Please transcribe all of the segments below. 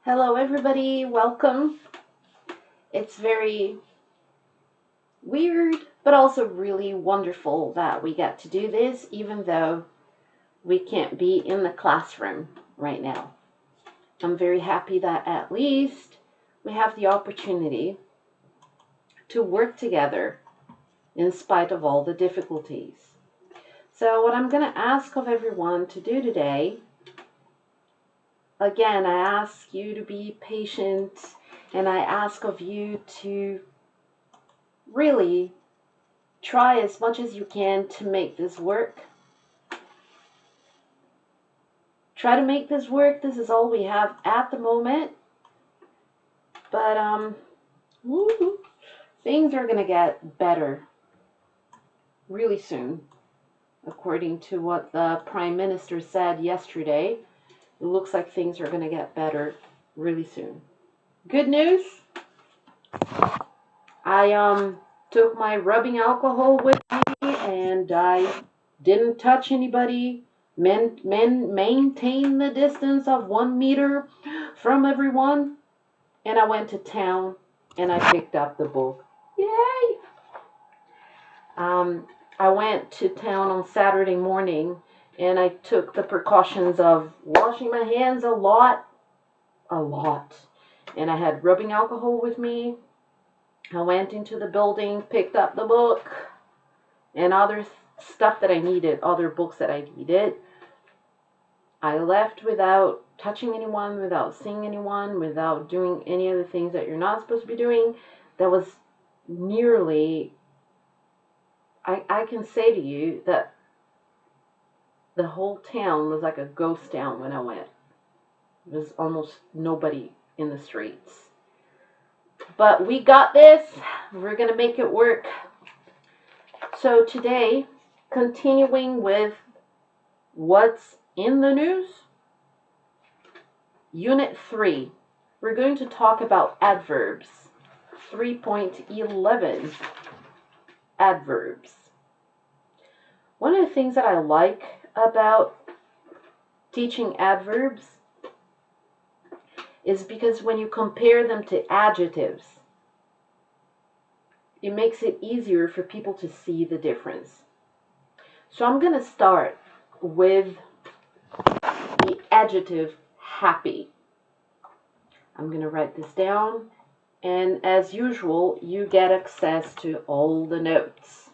Hello, everybody. Welcome. It's very weird, but also really wonderful that we get to do this, even though we can't be in the classroom right now. I'm very happy that at least we have the opportunity to work together in spite of all the difficulties. So, what I'm going to ask of everyone to do today, again, I ask you to be patient and I ask of you to really try as much as you can to make this work. Try to make this work. This is all we have at the moment. But things are gonna get better really soon. According to what the Prime Minister said yesterday, it looks like things are gonna get better really soon. Good news. I took my rubbing alcohol with me and I didn't touch anybody. Maintain the distance of 1 meter from everyone. And I went to town and I picked up the book. Yay! I went to town on Saturday morning and I took the precautions of washing my hands a lot. And I had rubbing alcohol with me. I went into the building, picked up the book and other stuff that I needed, other books that I needed. I left without touching anyone, without seeing anyone, without doing any of the things that you're not supposed to be doing. That was nearly, I can say to you that the whole town was like a ghost town when I went. There was almost nobody in the streets. But we got this. We're going to make it work. So today, continuing with what's in the news, Unit 3, we're going to talk about adverbs. 3.11, adverbs. One of the things that I like about teaching adverbs is because when you compare them to adjectives, it makes it easier for people to see the difference. So I'm going to start with the adjective happy. I'm going to write this down, and as usual, you get access to all the notes.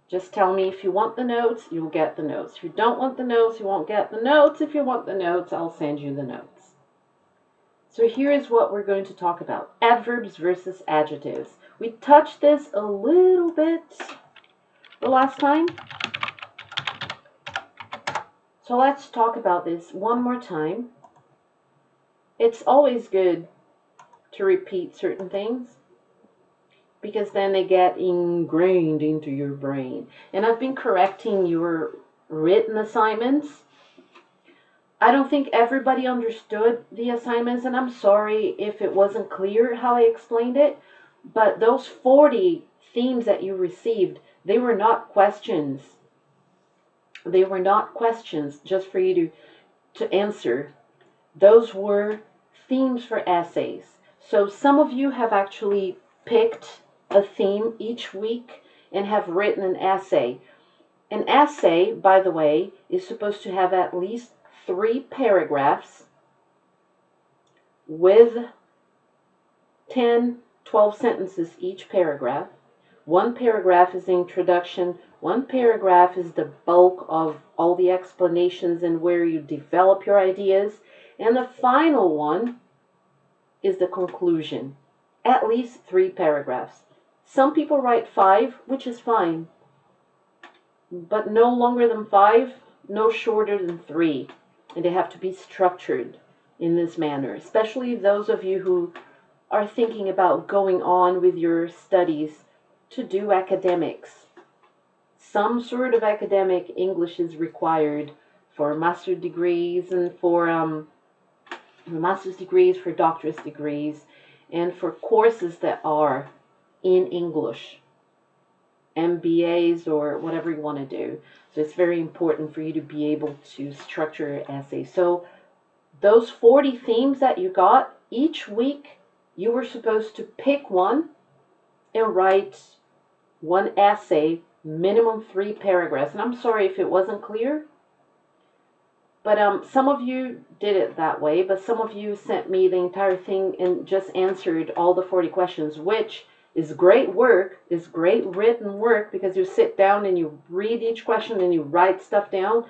Just tell me if you want the notes, you'll get the notes. If you don't want the notes, you won't get the notes. If you want the notes, I'll send you the notes. So here is what we're going to talk about. Adverbs versus adjectives. We touched this a little bit the last time. So let's talk about this one more time. It's always good to repeat certain things because then they get ingrained into your brain. And I've been correcting your written assignments. I don't think everybody understood the assignments, and I'm sorry if it wasn't clear how I explained it, but those 40 themes that you received, they were not questions. They were not questions just for you to answer. Those were themes for essays. So some of you have actually picked a theme each week and have written an essay. An essay, by the way, is supposed to have at least 3 paragraphs with 10, 12 sentences each paragraph. One paragraph is the introduction. One paragraph is the bulk of all the explanations and where you develop your ideas. And the final one is the conclusion. At least 3 paragraphs. Some people write 5, which is fine. But no longer than 5, no shorter than 3. And they have to be structured in this manner, especially those of you who are thinking about going on with your studies to do academics. Some sort of academic English is required for master's degrees and for master's degrees, for doctorate degrees, and for courses that are in English, MBAs or whatever you want to do. So it's very important for you to be able to structure your essay. So Those 40 themes that you got, each week you were supposed to pick one and write one essay, minimum 3 paragraphs. And I'm sorry if it wasn't clear, but some of you did it that way, but some of you sent me the entire thing and just answered all the 40 questions, which is great work, is great written work, because you sit down and you read each question and you write stuff down.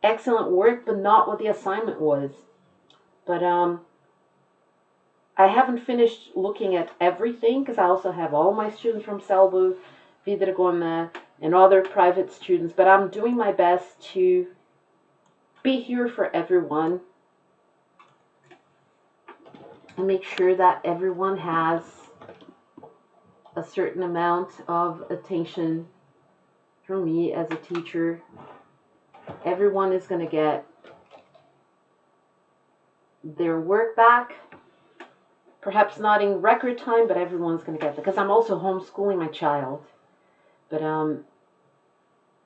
Excellent work, but not what the assignment was. But I haven't finished looking at everything, because I also have all my students from Selbu, Vidaregoma, and other private students, but I'm doing my best to be here for everyone and make sure that everyone has a certain amount of attention from me as a teacher. Everyone is going to get their work back, perhaps not in record time, but everyone's going to get it, because I'm also homeschooling my child. But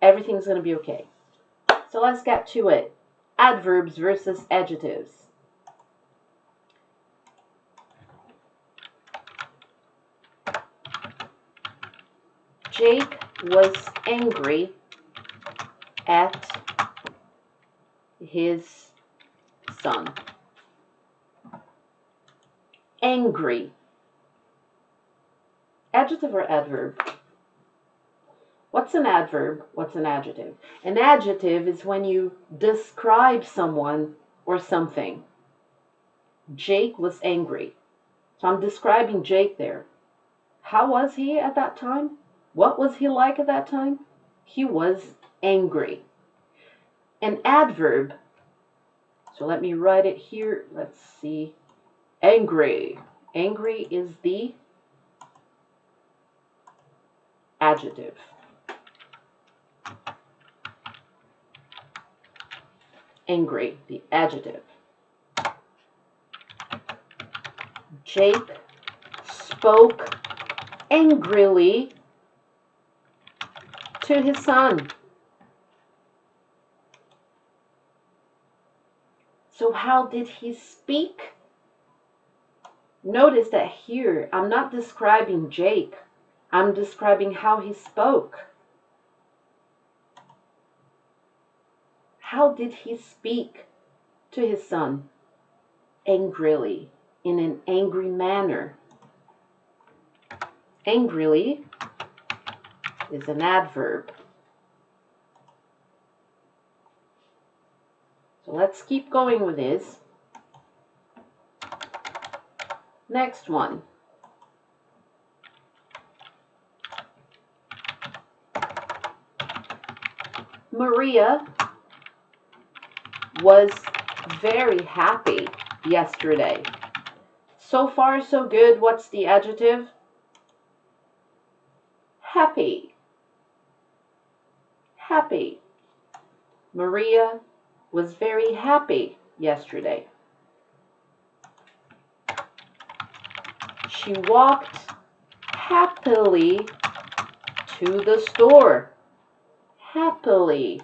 everything's going to be okay. So let's get to it. Adverbs versus adjectives. Jake was angry at his son. Angry. Adjective or adverb? What's an adverb? What's an adjective? An adjective is when you describe someone or something. Jake was angry. So I'm describing Jake there. How was he at that time? What was he like at that time? He was angry. An adverb. So let me write it here. Let's see. Angry. Angry is the adjective. Angry, the adjective. Jake spoke angrily to his son. So how did he speak? Notice that here I'm not describing Jake. I'm describing how he spoke. How did he speak to his son? Angrily, in an angry manner. Angrily is an adverb. So let's keep going with this. Next one. Maria was very happy yesterday. So far, so good. What's the adjective? Happy. Happy. Maria was very happy yesterday. She walked happily to the store. Happily.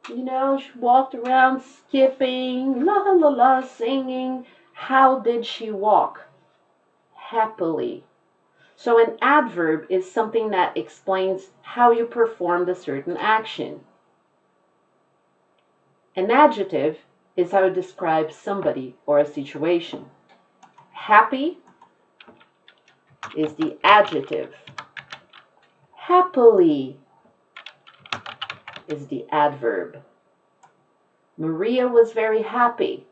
You know, she walked around skipping, la la la, singing. How did she walk? Happily. So an adverb is something that explains how you performed a certain action. An adjective is how it describes somebody or a situation. Happy is the adjective. Happily is the adverb. Maria was very happy.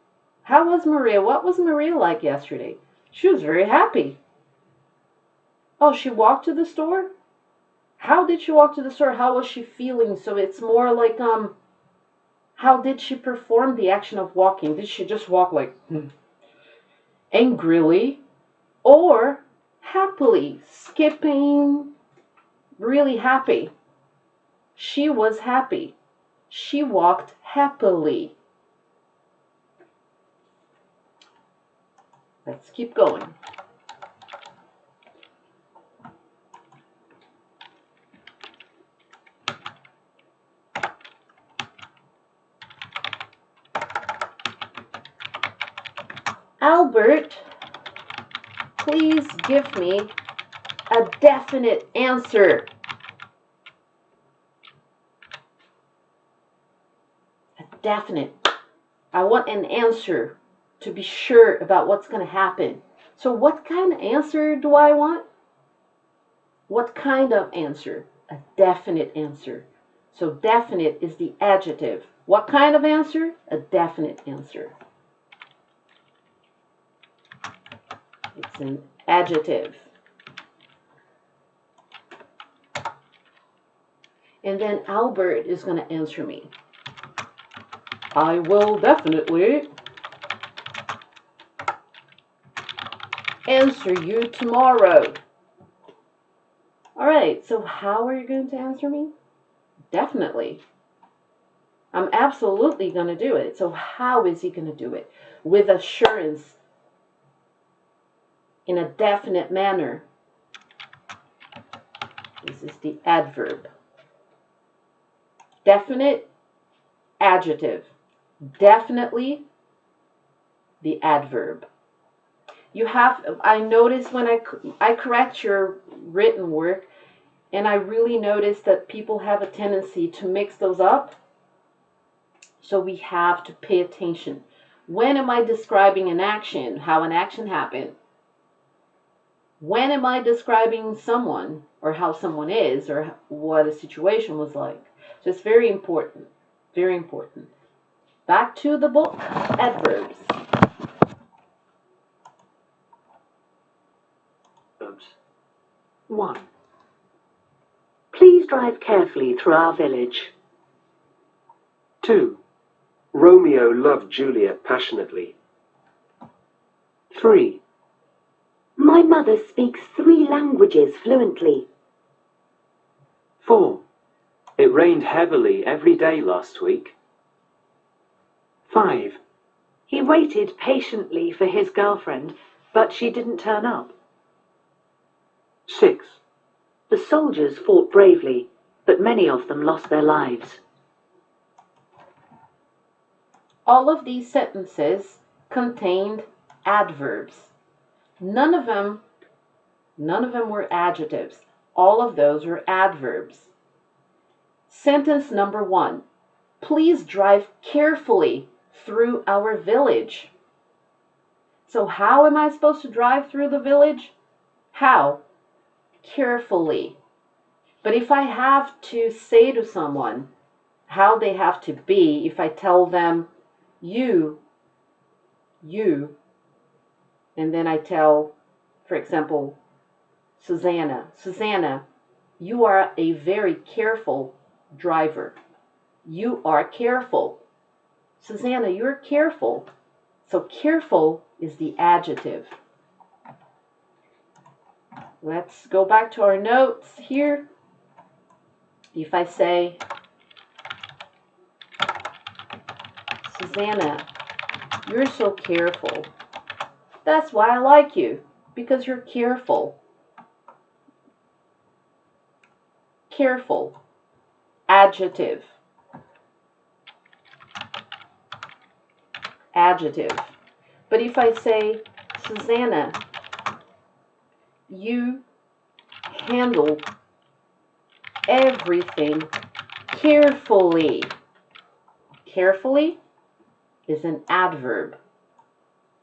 How was Maria? What was Maria like yesterday? She was very happy. Oh, she walked to the store? How did she walk to the store? How was she feeling? So it's more like, how did she perform the action of walking? Did she just walk like angrily or happily, skipping, really happy? She was happy. She walked happily. Let's keep going. Albert, please give me a definite answer. A definite. I want an answer to be sure about what's going to happen. So what kind of answer do I want? What kind of answer? A definite answer. So definite is the adjective. What kind of answer? A definite answer. It's an adjective. And then Albert is going to answer me. I will definitely answer you tomorrow. All right, so how are you going to answer me? Definitely. I'm absolutely going to do it. So how is he going to do it? With assurance, in a definite manner. This is the adverb. Definite, adjective. Definitely, the adverb. You have, I notice when I correct your written work, and I really notice that people have a tendency to mix those up. So we have to pay attention. When am I describing an action, how an action happened? When am I describing someone, or how someone is, or what a situation was like? So it's very important. Very important. Back to the book, adverbs. 1. Please drive carefully through our village. 2. Romeo loved Juliet passionately. 3. My mother speaks 3 languages fluently. 4. It rained heavily every day last week. 5. He waited patiently for his girlfriend, but she didn't turn up. 6. The soldiers fought bravely, but many of them lost their lives. All of these sentences contained adverbs. None of them were adjectives. All of those were adverbs. Sentence number 1. Please drive carefully through our village. So how am I supposed to drive through the village? How? Carefully. But if I have to say to someone how they have to be, if I tell them, you, and then I tell, for example, Susanna, you are a very careful driver. You are careful. Susanna, you're careful. So careful is the adjective. Let's go back to our notes here. If I say, Susanna, you're so careful. That's why I like you, because you're careful. Careful. Adjective. Adjective. But if I say, Susanna, you handle everything carefully. Carefully is an adverb.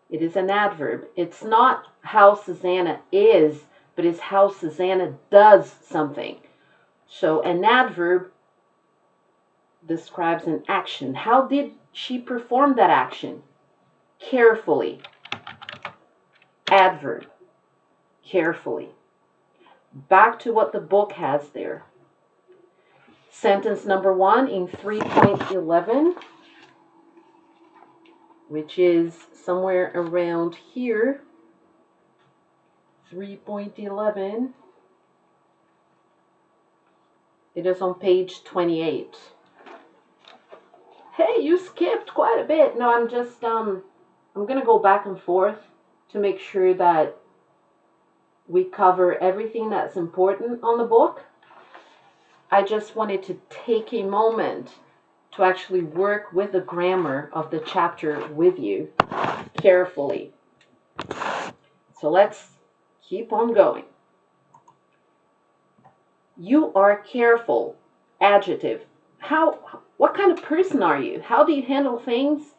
It is an adverb. It's not how Susanna is, but it's how Susanna does something. So an adverb describes an action. How did she perform that action? Carefully. Adverb. Carefully. Back to what the book has there. Sentence number 1 in 3.11, which is somewhere around here. 3.11. It is on page 28. Hey, you skipped quite a bit. No, I'm just, I'm going to go back and forth to make sure that we cover everything that's important on the book. I just wanted to take a moment to actually work with the grammar of the chapter with you carefully. So let's keep on going. You are careful. Adjective. What kind of person are you? How do you handle things?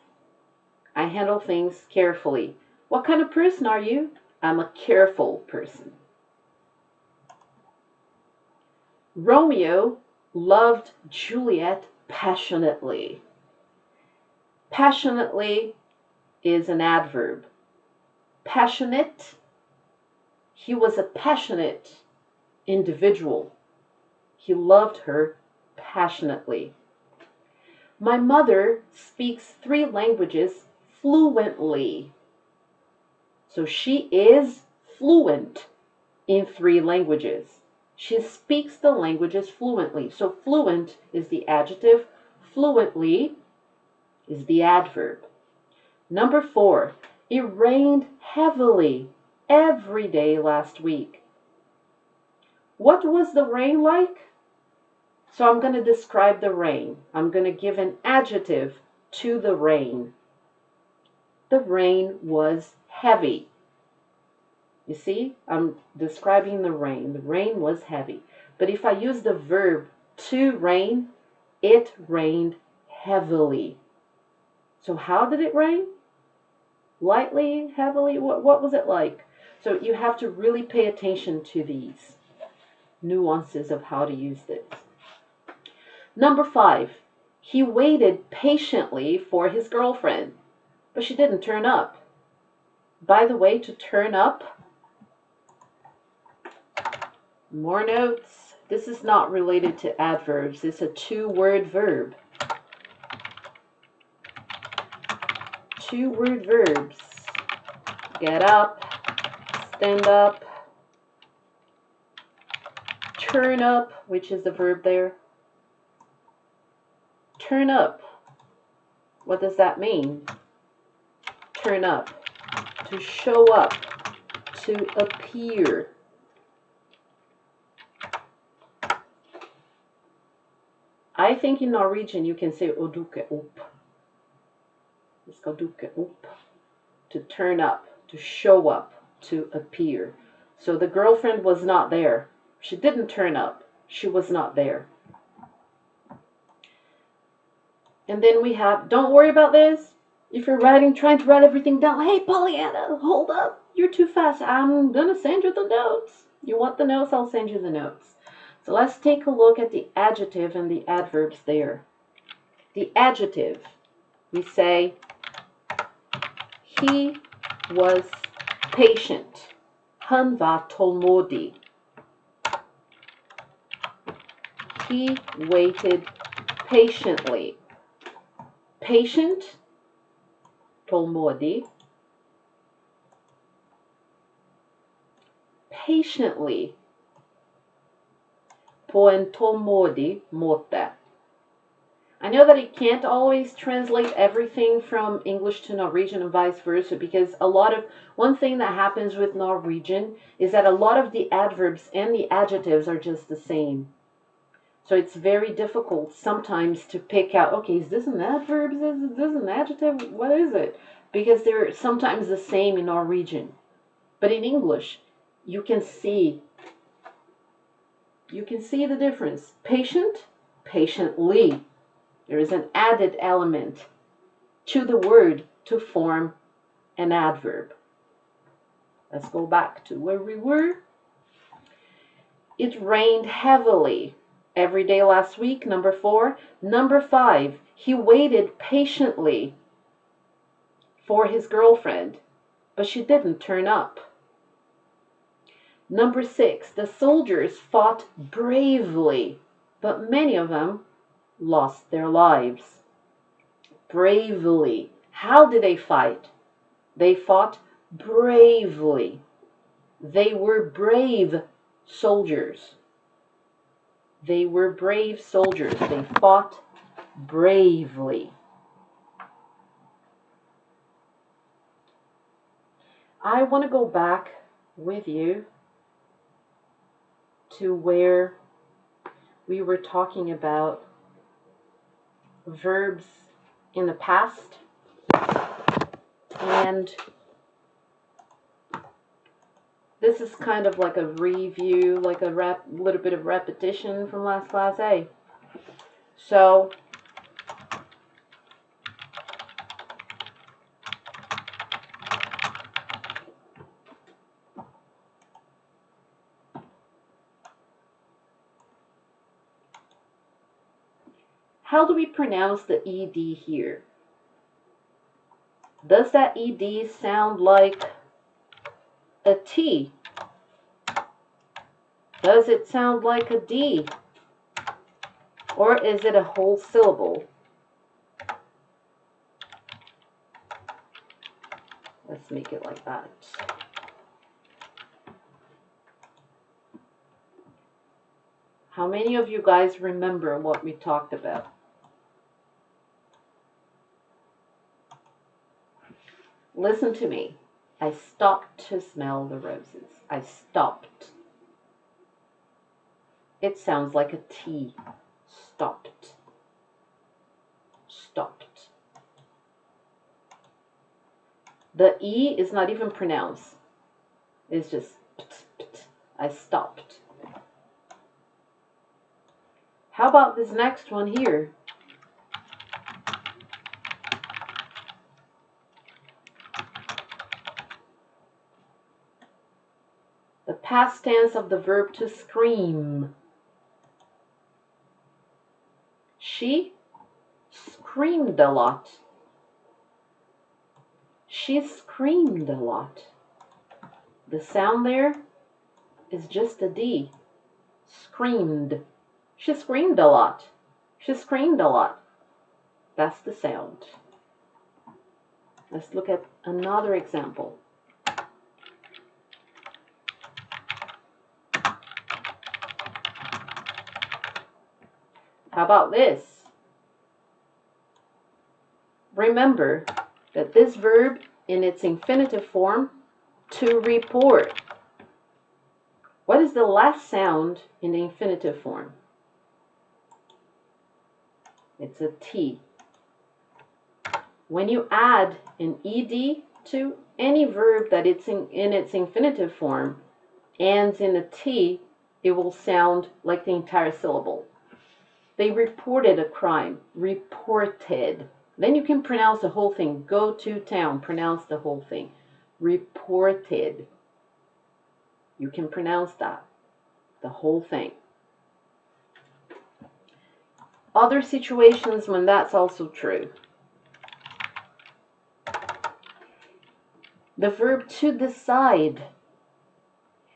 I handle things carefully. What kind of person are you? I'm a careful person. Romeo loved Juliet passionately. Passionately is an adverb. Passionate, he was a passionate individual. He loved her passionately. My mother speaks 3 languages fluently. So she is fluent in 3 languages. She speaks the languages fluently. So fluent is the adjective, fluently is the adverb. Number 4, it rained heavily every day last week. What was the rain like? So I'm going to describe the rain. I'm going to give an adjective to the rain. The rain was heavy. You see, I'm describing the rain. The rain was heavy. But if I use the verb to rain, it rained heavily. So how did it rain? Lightly, heavily? What was it like? So you have to really pay attention to these nuances of how to use this. Number 5, he waited patiently for his girlfriend, but she didn't turn up. By the way, to turn up, more notes. This is not related to adverbs. It's a 2-word verb. 2-word verbs. Get up, stand up, turn up, which is the verb there. Turn up. What does that mean? Turn up. To show up. To appear. I think in Norwegian you can say å dukke opp. Det skal dukke opp. To turn up, to show up, to appear. So the girlfriend was not there. She didn't turn up. She was not there. And then we have, don't worry about this. If you're trying to write everything down, hey, Pollyanna, hold up. You're too fast. I'm going to send you the notes. You want the notes? I'll send you the notes. So let's take a look at the adjective and the adverbs there. The adjective, we say, he was patient. Han var tålmodig. He waited patiently. Patient, tålmodig. Patiently, på en tålmodig måte. I know that it can't always translate everything from English to Norwegian and vice versa, because one thing that happens with Norwegian is that a lot of the adverbs and the adjectives are just the same. So it's very difficult sometimes to pick out, okay, is this an adverb? Is this an adjective? What is it? Because they're sometimes the same in Norwegian. But in English, you can see the difference. Patient, patiently. There is an added element to the word to form an adverb. Let's go back to where we were. It rained heavily every day last week, number 4. Number 5, he waited patiently for his girlfriend, but she didn't turn up. Number 6, the soldiers fought bravely, but many of them lost their lives. Bravely. How did they fight? They fought bravely. They were brave soldiers. They were brave soldiers. They fought bravely. I want to go back with you to where we were talking about verbs in the past and This is kind of like a review, like a little bit of repetition from last class A. So, how do we pronounce the ED here? Does that ED sound like a T? Does it sound like a D? Or is it a whole syllable? Let's make it like that. How many of you guys remember what we talked about? Listen to me. I stopped to smell the roses. I stopped. It sounds like a T. Stopped. Stopped. The E is not even pronounced. It's just pt, pt. I stopped. How about this next one here? The past tense of the verb to scream. She screamed a lot. She screamed a lot. The sound there is just a D. Screamed. She screamed a lot. She screamed a lot. That's the sound. Let's look at another example. How about this? Remember that this verb in its infinitive form, to report. What is the last sound in the infinitive form? It's a T. When you add an ED to any verb that it's in its infinitive form, ends in a T, it will sound like the entire syllable. They reported a crime. Reported. Then you can pronounce the whole thing. Go to town. Pronounce the whole thing. Reported. You can pronounce that. The whole thing. Other situations when that's also true. The verb to decide.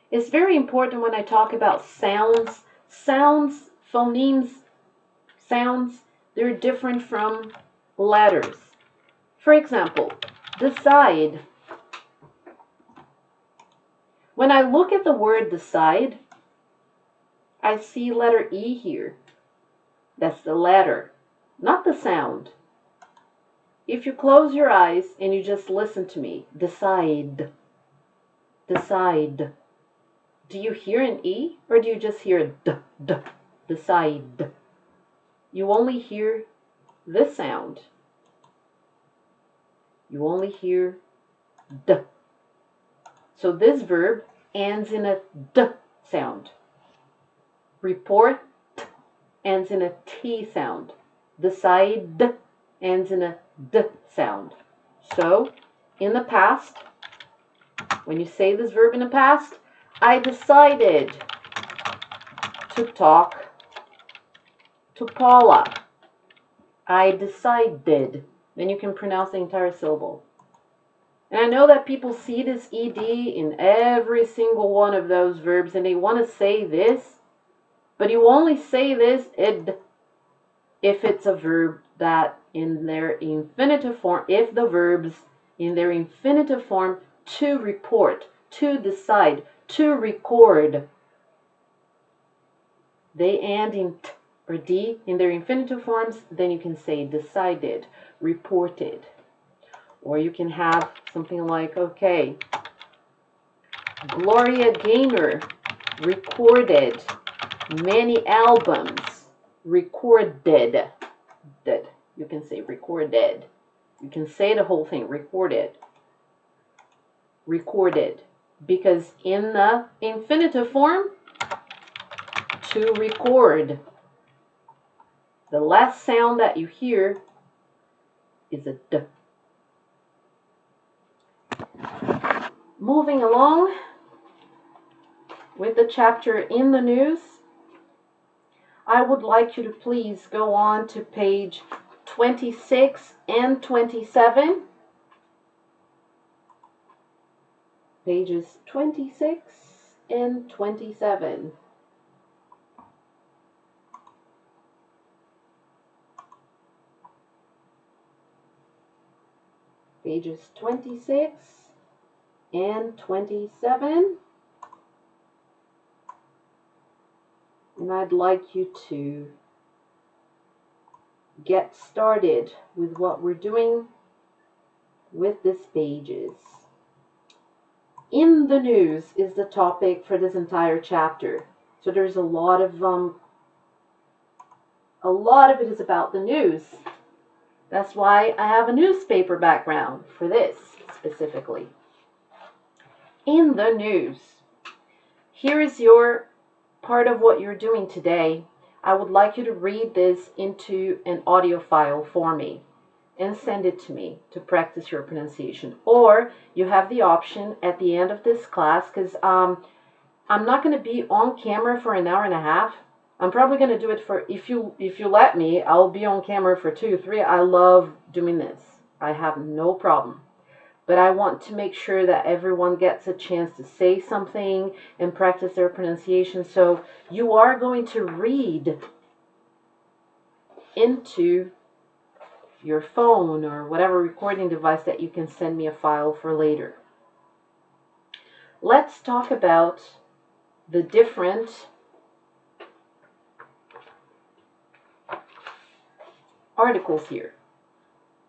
It's very important when I talk about sounds. Sounds, phonemes, sounds, they're different from letters. For example, decide. When I look at the word decide, I see letter E here. That's the letter, not the sound. If you close your eyes and you just listen to me, decide, decide. Do you hear an E or do you just hear a D, D, decide? You only hear this sound. You only hear D. So this verb ends in a D sound. Report ends in a T sound. Decide ends in a D sound. So, in the past, when you say this verb in the past, I decided to talk to Paula. I decided. Then you can pronounce the entire syllable. And I know that people see this ED in every single one of those verbs and they want to say this, but you only say this id if it's a verb that in their infinitive form, if the verbs in their infinitive form to report, to decide, to record, they end in t or d in their infinitive forms, then you can say decided, reported. Or you can have something like, okay, Gloria Gaynor recorded many albums. Recorded. You can say recorded. You can say the whole thing, recorded. Recorded. because in the infinitive form, to record. The last sound that you hear is a D. Moving along with the chapter in the news, I would like you to please go on to page 26 and 27. Pages 26 and 27. Pages 26 and 27. And I'd like you to get started with what we're doing with these pages. In the news is the topic for this entire chapter. So there's a lot of it is about the news. That's why I have a newspaper background for this specifically. In the news. Here is your part of what you're doing today. I would like you to read this into an audio file for me and send it to me to practice your pronunciation. Or you have the option at the end of this class, because I'm not going to be on camera for an hour and a half. I'm probably going to do it for, if you let me, I'll be on camera for 2, 3. I love doing this. I have no problem. But I want to make sure that everyone gets a chance to say something and practice their pronunciation. So you are going to read into your phone or whatever recording device that you can send me a file for later. Let's talk about the different articles here.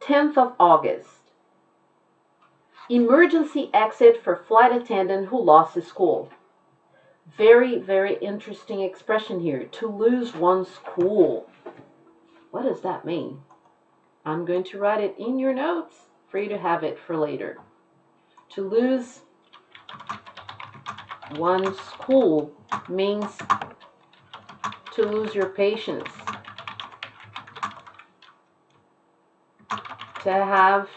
10th of August. Emergency exit for flight attendant who lost his cool. Very, very interesting expression here. To lose one's cool. What does that mean? I'm going to write it in your notes for you to have it for later. To lose one's cool means to lose your patience. To have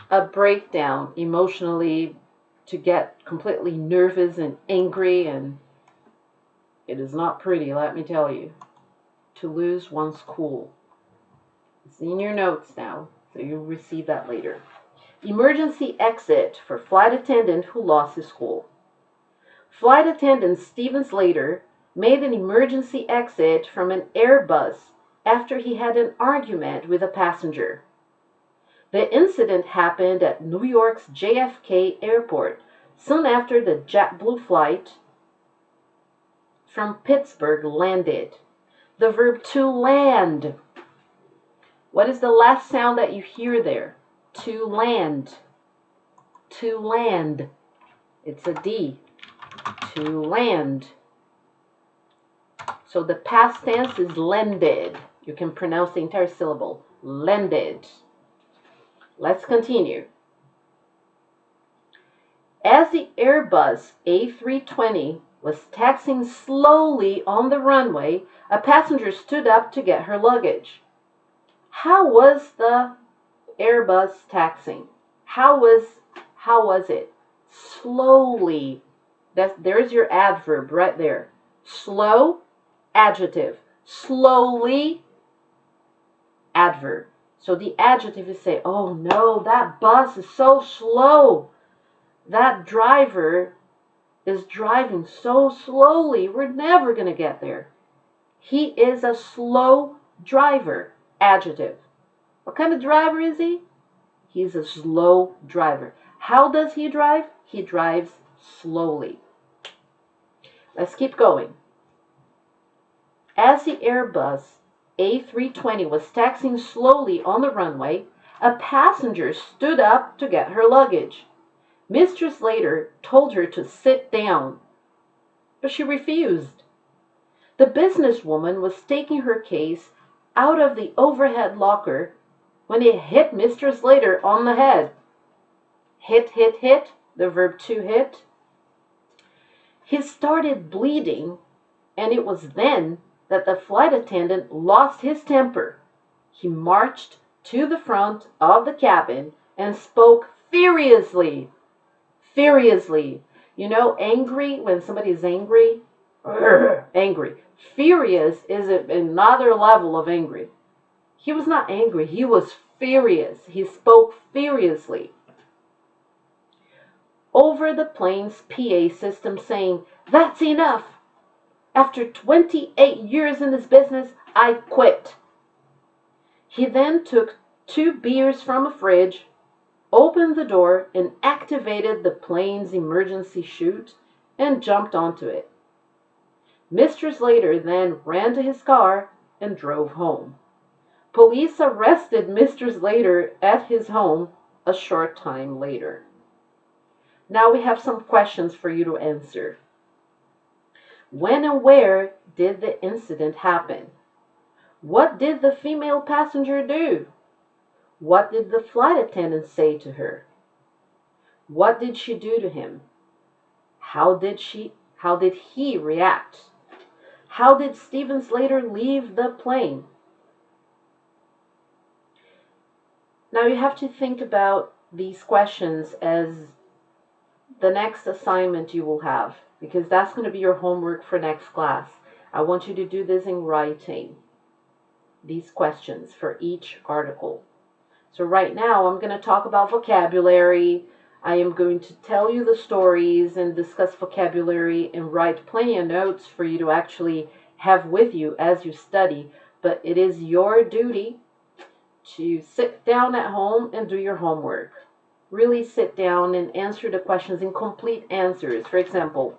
a breakdown emotionally, to get completely nervous and angry, and it is not pretty, let me tell you. To lose one's cool. It's in your notes now, so you'll receive that later. Emergency exit for flight attendant who lost his cool. Flight attendant Steven Slater made an emergency exit from an Airbus after he had an argument with a passenger. The incident happened at New York's JFK Airport soon after the JetBlue flight from Pittsburgh landed. The verb to land. What is the last sound that you hear there? To land. To land. It's a D. To land. So the past tense is landed. You can pronounce the entire syllable. Landed. Let's continue. As the Airbus A320 was taxiing slowly on the runway, a passenger stood up to get her luggage. How was the Airbus taxiing? How was it? Slowly. There's your adverb right there. Slow, adjective. Slowly, adverb. So the adjective is say, oh no, that bus is so slow. That driver is driving so slowly. We're never going to get there. He is a slow driver. Adjective. What kind of driver is he? He's a slow driver. How does he drive? He drives slowly. Let's keep going. As the Airbus A320 was taxiing slowly on the runway, a passenger stood up to get her luggage. Mr. Slater told her to sit down, but she refused. The businesswoman was taking her case out of the overhead locker when it hit Mr. Slater on the head. hit, hit, hit, the verb to hit. He started bleeding, and it was then that the flight attendant lost his temper. He marched to the front of the cabin and spoke furiously. Furiously. You know, angry, when somebody is angry? Angry. Furious is another level of angry. He was not angry, he was furious. He spoke furiously over the plane's PA system, saying, "That's enough. After 28 years in this business, I quit." He then took 2 beers from a fridge, opened the door, and activated the plane's emergency chute and jumped onto it. Mr. Slater then ran to his car and drove home. Police arrested Mr. Slater at his home a short time later. Now we have some questions for you to answer. When and where did the incident happen? What did the female passenger do? What did the flight attendant say to her? What did she do to him? How did he react? How did Steven Slater leave the plane? Now you have to think about these questions as the next assignment you will have, because that's going to be your homework for next class. I want you to do this in writing, these questions for each article. So right now I'm going to talk about vocabulary. I am going to tell you the stories and discuss vocabulary and write plenty of notes for you to actually have with you as you study. But it is your duty to sit down at home and do your homework. Really sit down and answer the questions in complete answers. For example,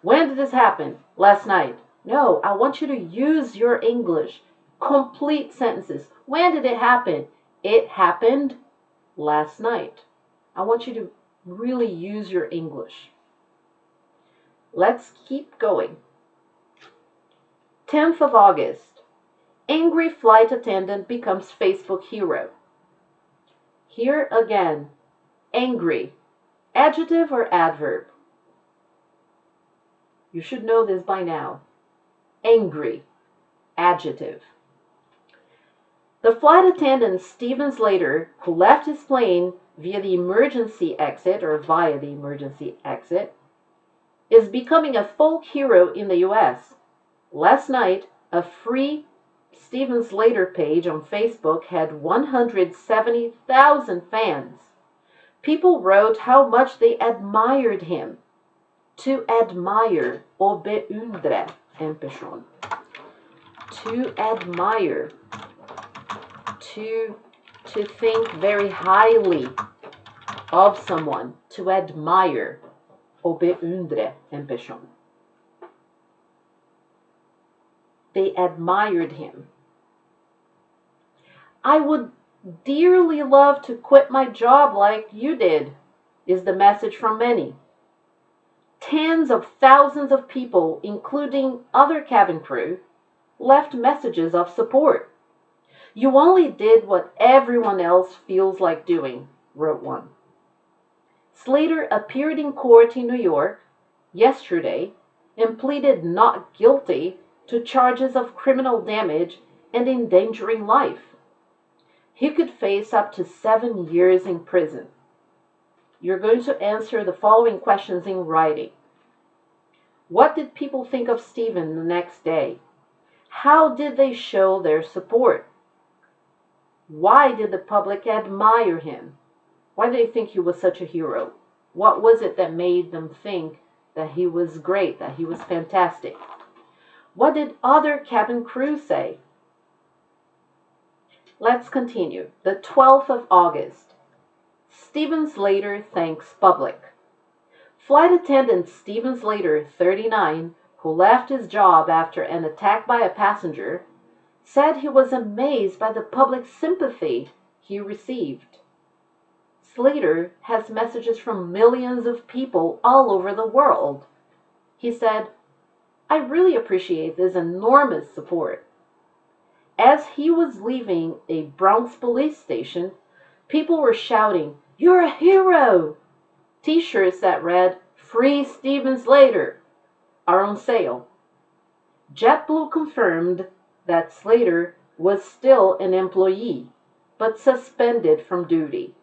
when did this happen? Last night. No, I want you to use your English. Complete sentences. When did it happen? It happened last night. I want you to really use your English. Let's keep going. 10th of August. Angry flight attendant becomes Facebook hero. Here again. Angry. Adjective or adverb? You should know this by now. Angry. Adjective. The flight attendant, Steven Slater, who left his plane via the emergency exit, is becoming a folk hero in the US. Last night, a free Steven Slater page on Facebook had 170,000 fans. People wrote how much they admired him. To admire, och beundra en person. To admire, to think very highly of someone. To admire, och beundra en person. They admired him. I would dearly love to quit my job like you did, is the message from many. Tens of thousands of people, including other cabin crew, left messages of support. You only did what everyone else feels like doing, wrote one. Slater appeared in court in New York yesterday and pleaded not guilty to charges of criminal damage and endangering life. He could face up to 7 years in prison. You're going to answer the following questions in writing. What did people think of Steven the next day? How did they show their support? Why did the public admire him? Why did they think he was such a hero? What was it that made them think that he was great, that he was fantastic? What did other cabin crew say? Let's continue. The 12th of August. Steven Slater thanks public. Flight attendant Steven Slater, 39, who left his job after an attack by a passenger, said he was amazed by the public sympathy he received. Slater has messages from millions of people all over the world. He said, "I really appreciate this enormous support." As he was leaving a Bronx police station, people were shouting, "You're a hero! T-shirts that read, "Free Stevens Slater," are on sale. JetBlue confirmed that Slater was still an employee, but suspended from duty.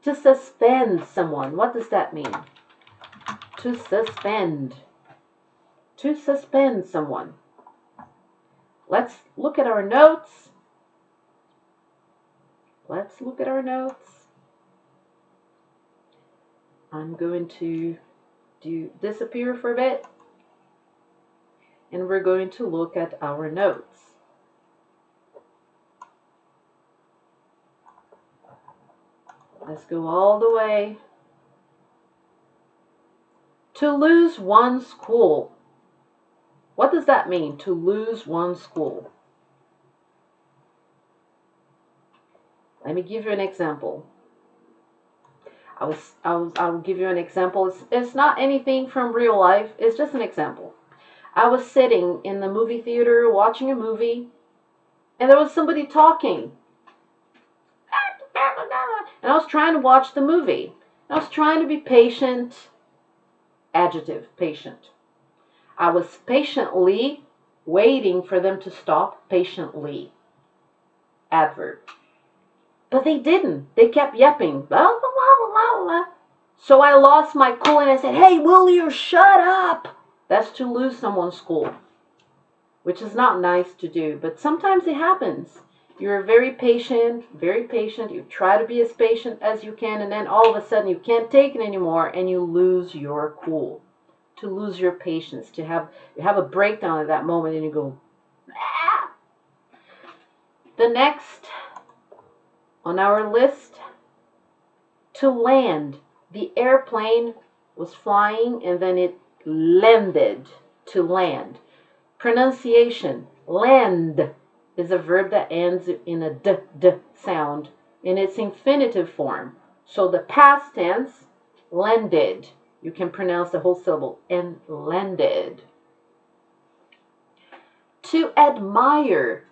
To suspend someone, what does that mean? To suspend. To suspend someone. Let's look at our notes. Let's look at our notes. I'm going to disappear for a bit, and we're going to look at our notes. Let's go all the way. To lose one's cool. What does that mean, to lose one's cool? Let me give you an example. I'll give you an example. It's not anything from real life. It's just an example. I was sitting in the movie theater watching a movie, and there was somebody talking. And I was trying to watch the movie. I was trying to be patient. Adjective, patient. I was patiently waiting for them to stop. Patiently. Adverb. But they didn't. They kept yapping. Blah, blah, blah, blah, blah. So I lost my cool and I said, "Hey, will you shut up?" That's to lose someone's cool, which is not nice to do, but sometimes it happens. You're very patient, you try to be as patient as you can, and then all of a sudden you can't take it anymore and you lose your cool. To lose your patience, you have a breakdown at that moment and you go, ah! The next on our list, to land. The airplane was flying and then it landed. To land. Pronunciation, land is a verb that ends in a d sound in its infinitive form. So the past tense, landed. You can pronounce the whole syllable, and landed. To admire.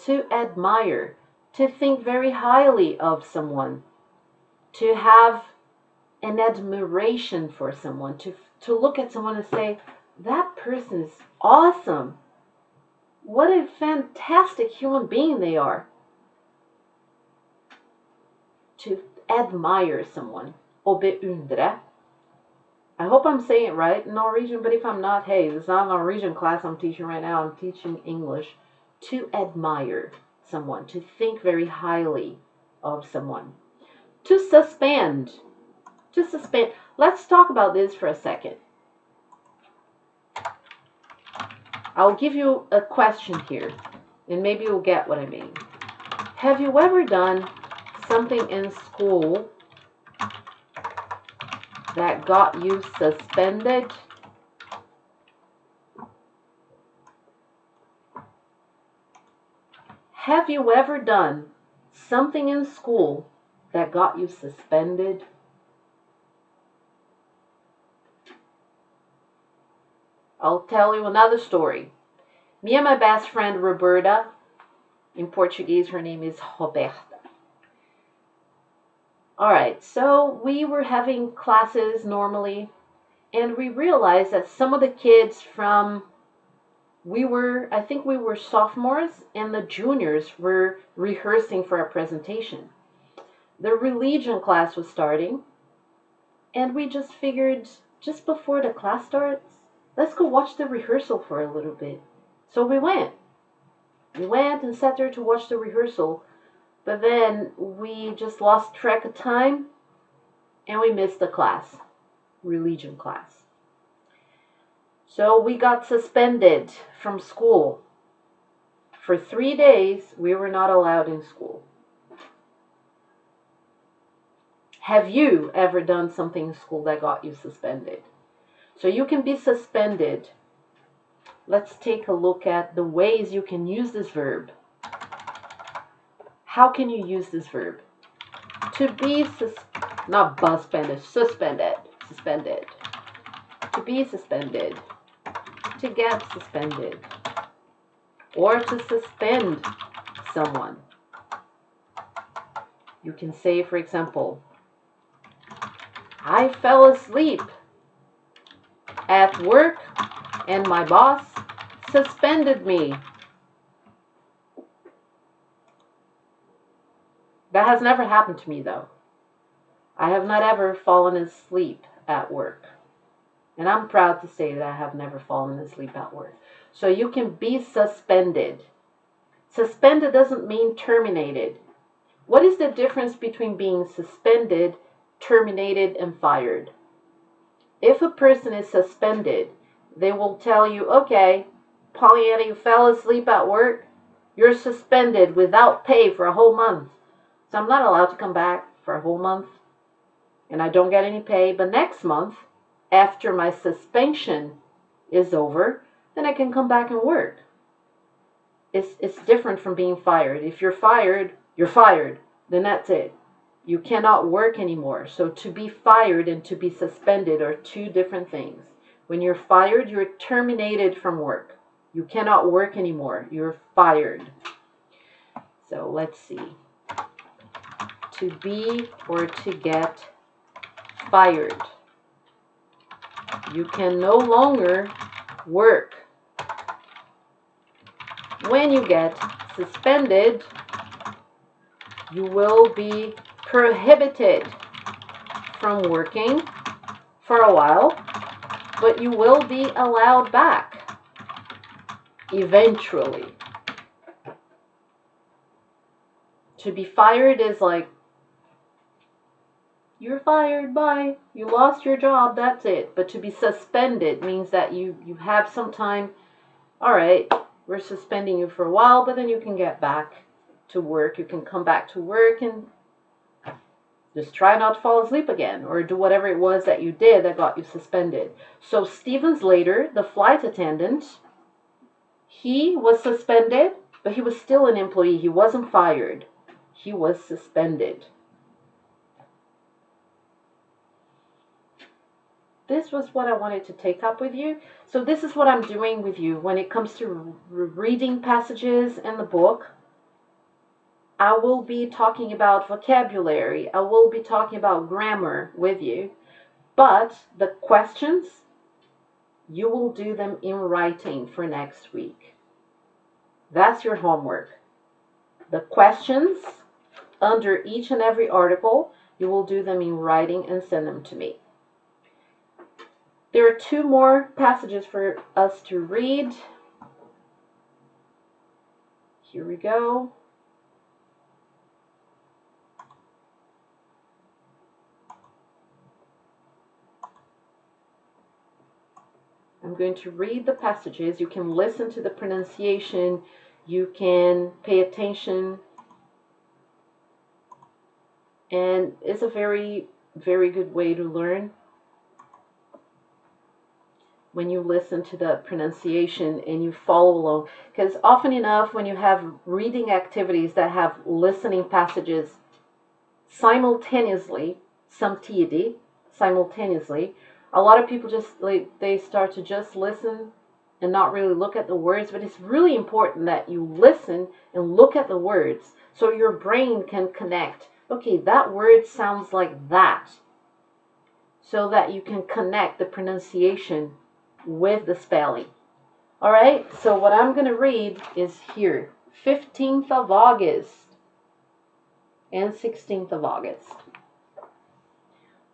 To admire. To think very highly of someone. To have an admiration for someone. To look at someone and say, that person is awesome. What a fantastic human being they are. To admire someone. Å beundre. I hope I'm saying it right in Norwegian, but if I'm not, hey, this is not a Norwegian class I'm teaching right now. I'm teaching English. To admire someone. To think very highly of someone. To suspend. To suspend. Let's talk about this for a second. I'll give you a question here, and maybe you'll get what I mean. Have you ever done something in school that got you suspended? Have you ever done something in school that got you suspended? I'll tell you another story. Me and my best friend Roberta, in Portuguese her name is Roberta. Alright, so we were having classes normally, and we realized that some of the kids from, I think we were sophomores, and the juniors were rehearsing for a presentation. The religion class was starting, and we just figured, just before the class starts, let's go watch the rehearsal for a little bit. So we went. We went and sat there to watch the rehearsal. But then we just lost track of time and we missed the class. Religion class. So we got suspended from school. For 3 days, we were not allowed in school. Have you ever done something in school that got you suspended? So you can be suspended. Let's take a look at the ways you can use this verb. How can you use this verb? To be not suspended, suspended. To be suspended. To get suspended. Or to suspend someone. You can say, for example, I fell asleep at work and my boss suspended me. That has never happened to me though. I have not ever fallen asleep at work. And I'm proud to say that I have never fallen asleep at work. So you can be suspended. Suspended doesn't mean terminated. What is the difference between being suspended, terminated, and fired? If a person is suspended, they will tell you, okay, Pollyanna, you fell asleep at work. You're suspended without pay for a whole month. So I'm not allowed to come back for a whole month. And I don't get any pay. But next month, after my suspension is over, then I can come back and work. It's different from being fired. If you're fired, then that's it. You cannot work anymore. So to be fired and to be suspended are two different things. When you're fired, you're terminated from work. You cannot work anymore. You're fired. So let's see. To be or to get fired. You can no longer work. When you get suspended, you will be prohibited from working for a while, but you will be allowed back eventually. To be fired is like, you're fired, bye. You lost your job, that's it. But to be suspended means that you have some time. All right, we're suspending you for a while, but then you can get back to work. You can come back to work and just try not to fall asleep again or do whatever it was that you did that got you suspended. So Steven Slater, the flight attendant, he was suspended, but he was still an employee. He wasn't fired. He was suspended. This was what I wanted to take up with you. So this is what I'm doing with you when it comes to reading passages in the book. I will be talking about vocabulary. I will be talking about grammar with you. But the questions, you will do them in writing for next week. That's your homework. The questions under each and every article, you will do them in writing and send them to me. There are two more passages for us to read. Here we go. I'm going to read the passages. You can listen to the pronunciation. You can pay attention. And it's a very, very good way to learn when you listen to the pronunciation and you follow along. Because often enough, when you have reading activities that have listening passages simultaneously, simultaneously, a lot of people just, they start to just listen and not really look at the words. But it's really important that you listen and look at the words so your brain can connect. Okay, that word sounds like that. So that you can connect the pronunciation with the spelling. All right, so what I'm going to read is here, 15th of August and 16th of August.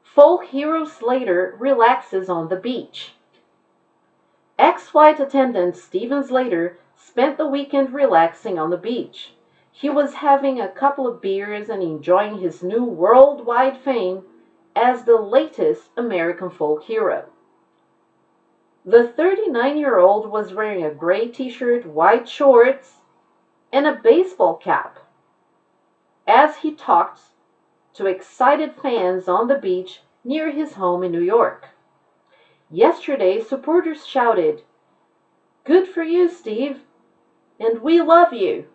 Folk hero Slater relaxes on the beach. Ex-flight attendant Steven Slater spent the weekend relaxing on the beach. He was having a couple of beers and enjoying his new worldwide fame as the latest American folk hero. The 39-year-old was wearing a gray t-shirt, white shorts, and a baseball cap as he talked to excited fans on the beach near his home in New York. Yesterday, supporters shouted, "Good for you, Steve," and "We love you,"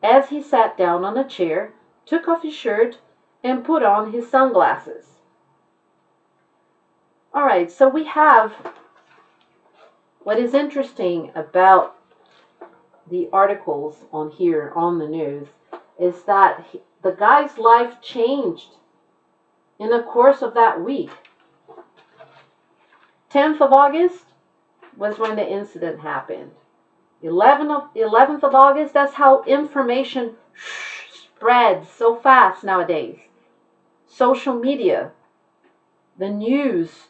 as he sat down on a chair, took off his shirt, and put on his sunglasses. All right, so we have what is interesting about the articles on here on the news is that the guy's life changed in the course of that week. 10th of August was when the incident happened. 11th of August, that's how information spreads so fast nowadays. Social media, the news,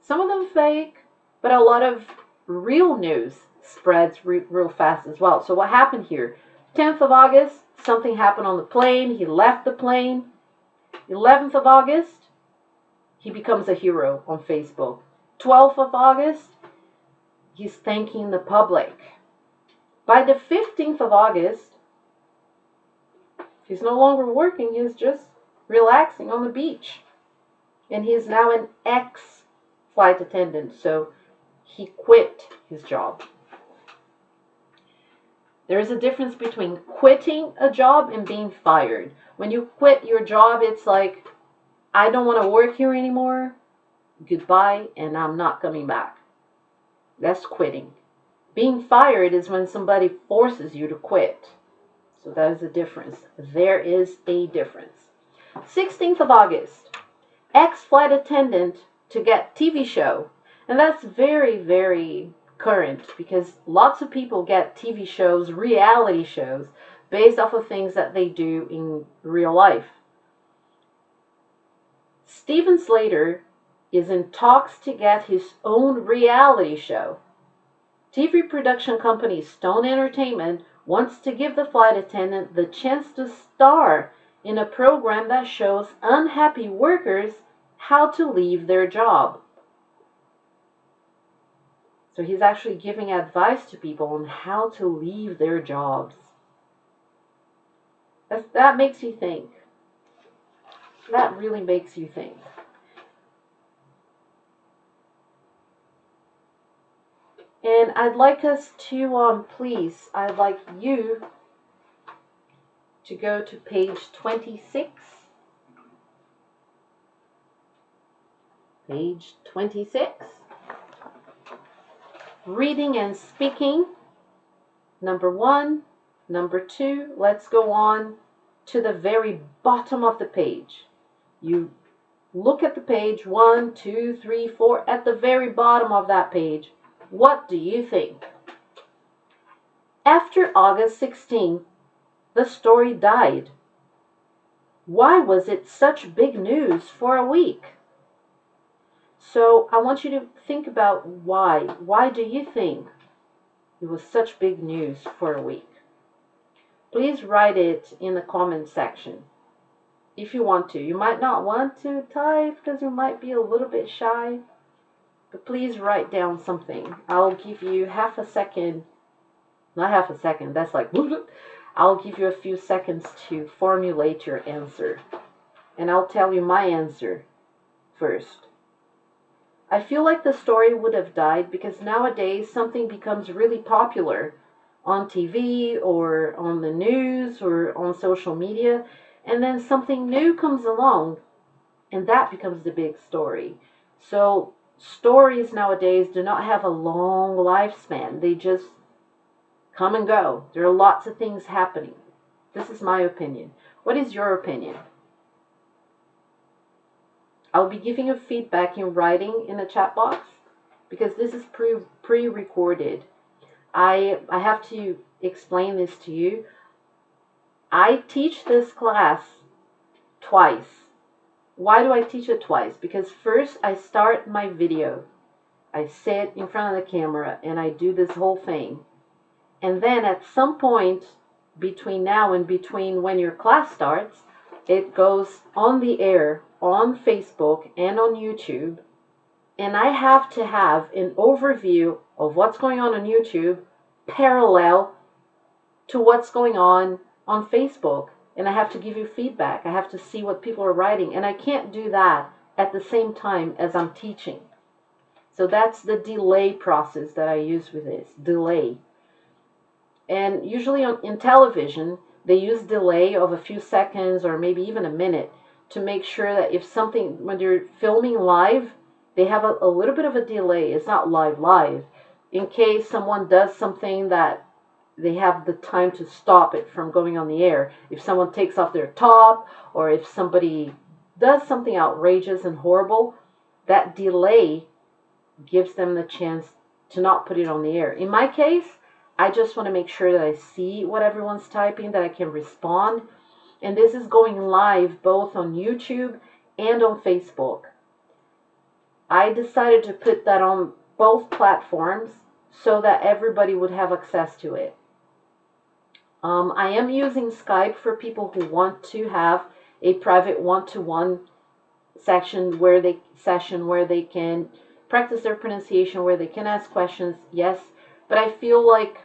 some of them fake, but a lot of real news spreads real fast as well. So what happened here? 10th of August, something happened on the plane. He left the plane. 11th of August, he becomes a hero on Facebook. 12th of August, he's thanking the public. By the 15th of August, he's no longer working. He's just relaxing on the beach. And he's now an ex-flight attendant. So he quit his job. There is a difference between quitting a job and being fired. When you quit your job, it's like, I don't want to work here anymore. Goodbye, and I'm not coming back. That's quitting. Being fired is when somebody forces you to quit. So that is a difference. There is a difference. 16th of August, ex-flight attendant to get TV show. And that's very, very current because lots of people get TV shows, reality shows, based off of things that they do in real life. Steven Slater is in talks to get his own reality show. TV production company Stone Entertainment wants to give the flight attendant the chance to star in a program that shows unhappy workers how to leave their job. So he's actually giving advice to people on how to leave their jobs. That makes you think. That really makes you think. And I'd like us to, please, I'd like you to go to page 26. Page 26. Reading and speaking. Number 1. Number 2. Let's go on to the very bottom of the page. You look at the page 1, 2, 3, 4. At the very bottom of that page. What do you think? After August 16th, the story died. Why was it such big news for a week? So I want you to think about why. Why do you think it was such big news for a week? Please write it in the comment section if you want to. You might not want to type because you might be a little bit shy. But please write down something. I'll give you half a second. Not half a second. That's like, I'll give you a few seconds to formulate your answer. And I'll tell you my answer first. I feel like the story would have died because nowadays something becomes really popular on TV or on the news or on social media. And then something new comes along. And that becomes the big story. So stories nowadays do not have a long lifespan. They just come and go. There are lots of things happening. This is my opinion. What is your opinion? I'll be giving you feedback in writing in the chat box because this is pre-recorded. I have to explain this to you. I teach this class twice. Why do I teach it twice? Because first I start my video. I sit in front of the camera and I do this whole thing. And then at some point between now and between when your class starts, it goes on the air on Facebook and on YouTube. And I have to have an overview of what's going on YouTube parallel to what's going on Facebook. And I have to give you feedback. I have to see what people are writing. And I can't do that at the same time as I'm teaching. So that's the delay process that I use with this. Delay. And usually in television, they use delay of a few seconds or maybe even a minute to make sure that if something, when you're filming live, they have a little bit of a delay. It's not live. In case someone does something that they have the time to stop it from going on the air. If someone takes off their top or if somebody does something outrageous and horrible, that delay gives them the chance to not put it on the air. In my case, I just want to make sure that I see what everyone's typing, that I can respond. And this is going live both on YouTube and on Facebook. I decided to put that on both platforms so that everybody would have access to it. I am using Skype for people who want to have a private one-to-one session where they can practice their pronunciation, where they can ask questions. Yes, but I feel like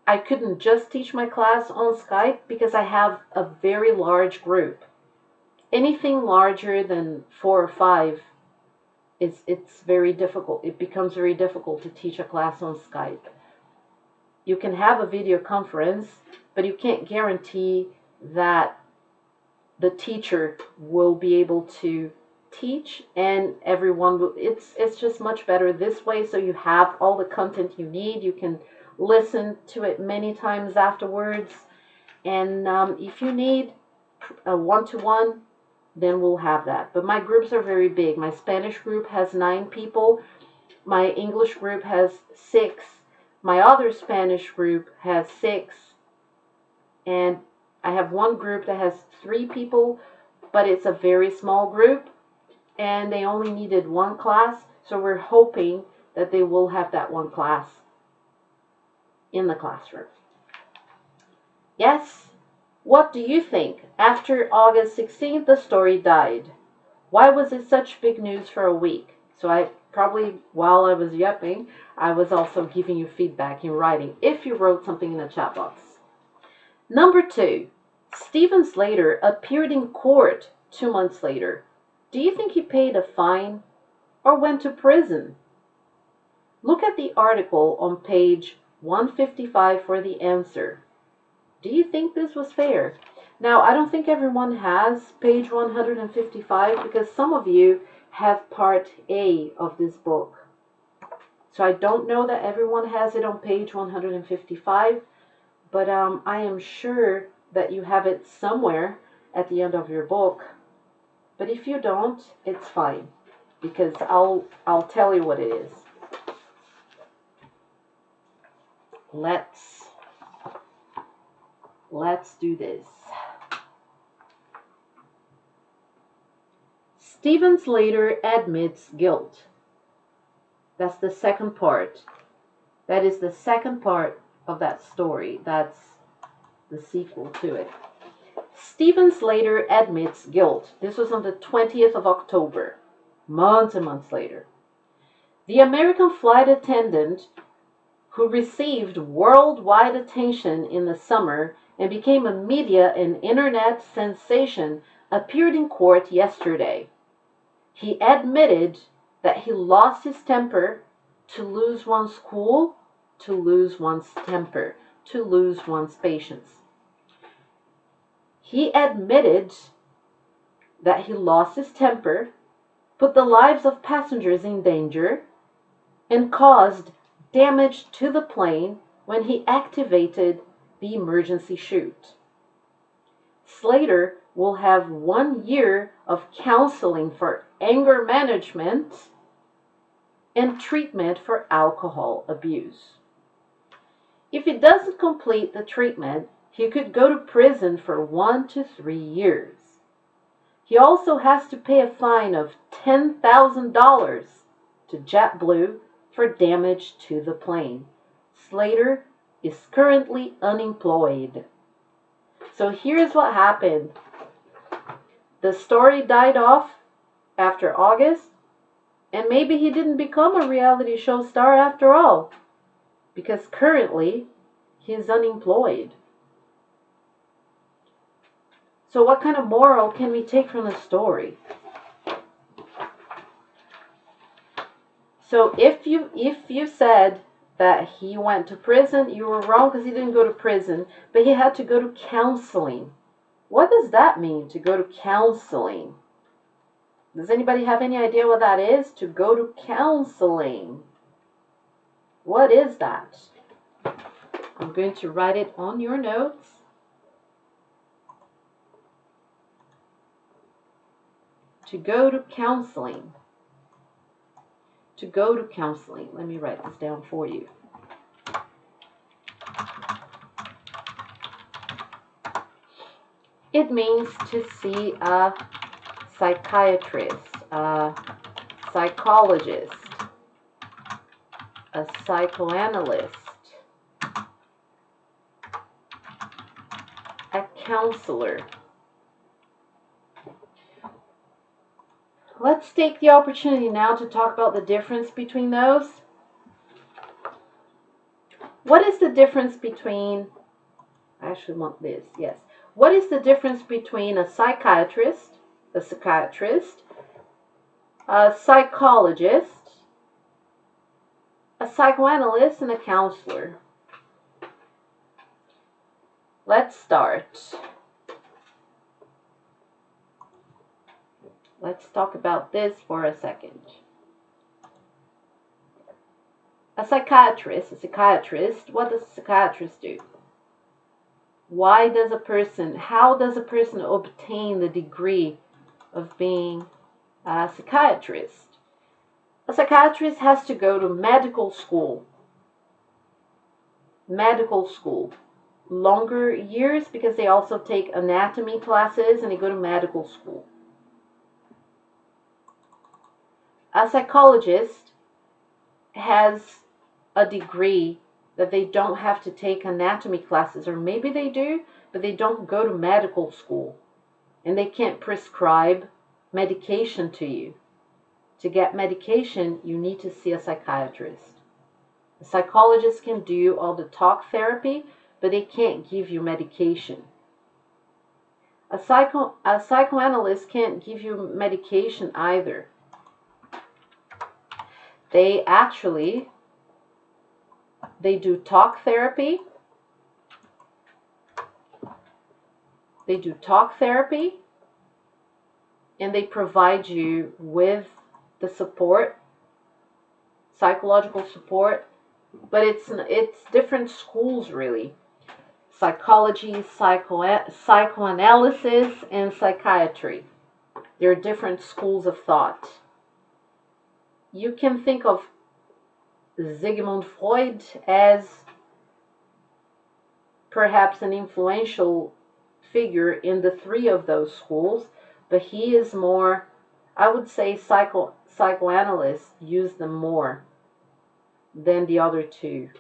I couldn't just teach my class on Skype because I have a very large group. Anything larger than 4 or 5 it's very difficult. It becomes very difficult to teach a class on Skype. You can have a video conference, but you can't guarantee that the teacher will be able to teach and everyone will. It's just much better this way, so you have all the content you need. You can listen to it many times afterwards, and if you need a one-to-one, then we'll have that. But my groups are very big. My Spanish group has 9 people. My English group has 6. My other Spanish group has 6. And I have one group that has 3 people, but it's a very small group. And they only needed 1 class. So we're hoping that they will have that 1 class in the classroom. Yes? What do you think? After August 16th, the story died. Why was it such big news for a week? So I probably, while I was yapping, I was also giving you feedback in writing, if you wrote something in the chat box. Number 2, Steven Slater appeared in court 2 months later. Do you think he paid a fine or went to prison? Look at the article on page 155 for the answer. Do you think this was fair? Now, I don't think everyone has page 155 because some of you have part A of this book. So I don't know that everyone has it on page 155, but I am sure that you have it somewhere at the end of your book. But if you don't, it's fine, because I'll tell you what it is. Let's do this. Steven Slater admits guilt. That's the second part. That is the second part of that story. That's the sequel to it. Steven Slater admits guilt. This was on the 20th of October, months and months later. The American flight attendant who received worldwide attention in the summer and became a media and internet sensation appeared in court yesterday. He admitted that he lost his temper. To lose one's cool, to lose one's temper, to lose one's patience. He admitted that he lost his temper, put the lives of passengers in danger, and caused damage to the plane when he activated the emergency chute. Slater will have 1 year of counseling for anger management and treatment for alcohol abuse. If he doesn't complete the treatment, he could go to prison for 1 to 3 years. He also has to pay a fine of $10,000 to JetBlue for damage to the plane. Slater is currently unemployed. So here's what happened. The story died off after August, and maybe he didn't become a reality show star after all, because currently he's unemployed. So what kind of moral can we take from the story? So if you said that he went to prison, you were wrong, because he didn't go to prison, but he had to go to counseling. What does that mean, to go to counseling? Does anybody have any idea what that is? To go to counseling. What is that? I'm going to write it on your notes. To go to counseling. to go to counseling? Let me write this down for you. It means to see a psychiatrist, a psychologist, a psychoanalyst, a counselor. Let's take the opportunity now to talk about the difference between those. What is the difference between, I actually want this, yes. What is the difference between a psychiatrist, a psychologist, a psychoanalyst, and a counselor? Let's start. Let's talk about this for a second. A psychiatrist, what does a psychiatrist do? How does a person obtain the degree of being a psychiatrist? A psychiatrist has to go to medical school. Longer years because they also take anatomy classes and they go to medical school. A psychologist has a degree that they don't have to take anatomy classes, or maybe they do, but they don't go to medical school and they can't prescribe medication to you. To get medication, you need to see a psychiatrist. A psychologist can do all the talk therapy, but they can't give you medication. A psychoanalyst can't give you medication either. They do talk therapy. And they provide you with the support, psychological support, but it's different schools really. Psychology, psychoanalysis, and psychiatry. They're different schools of thought. You can think of Sigmund Freud as perhaps an influential figure in the three of those schools, but he is more, I would say psychoanalysts use them more than the other two.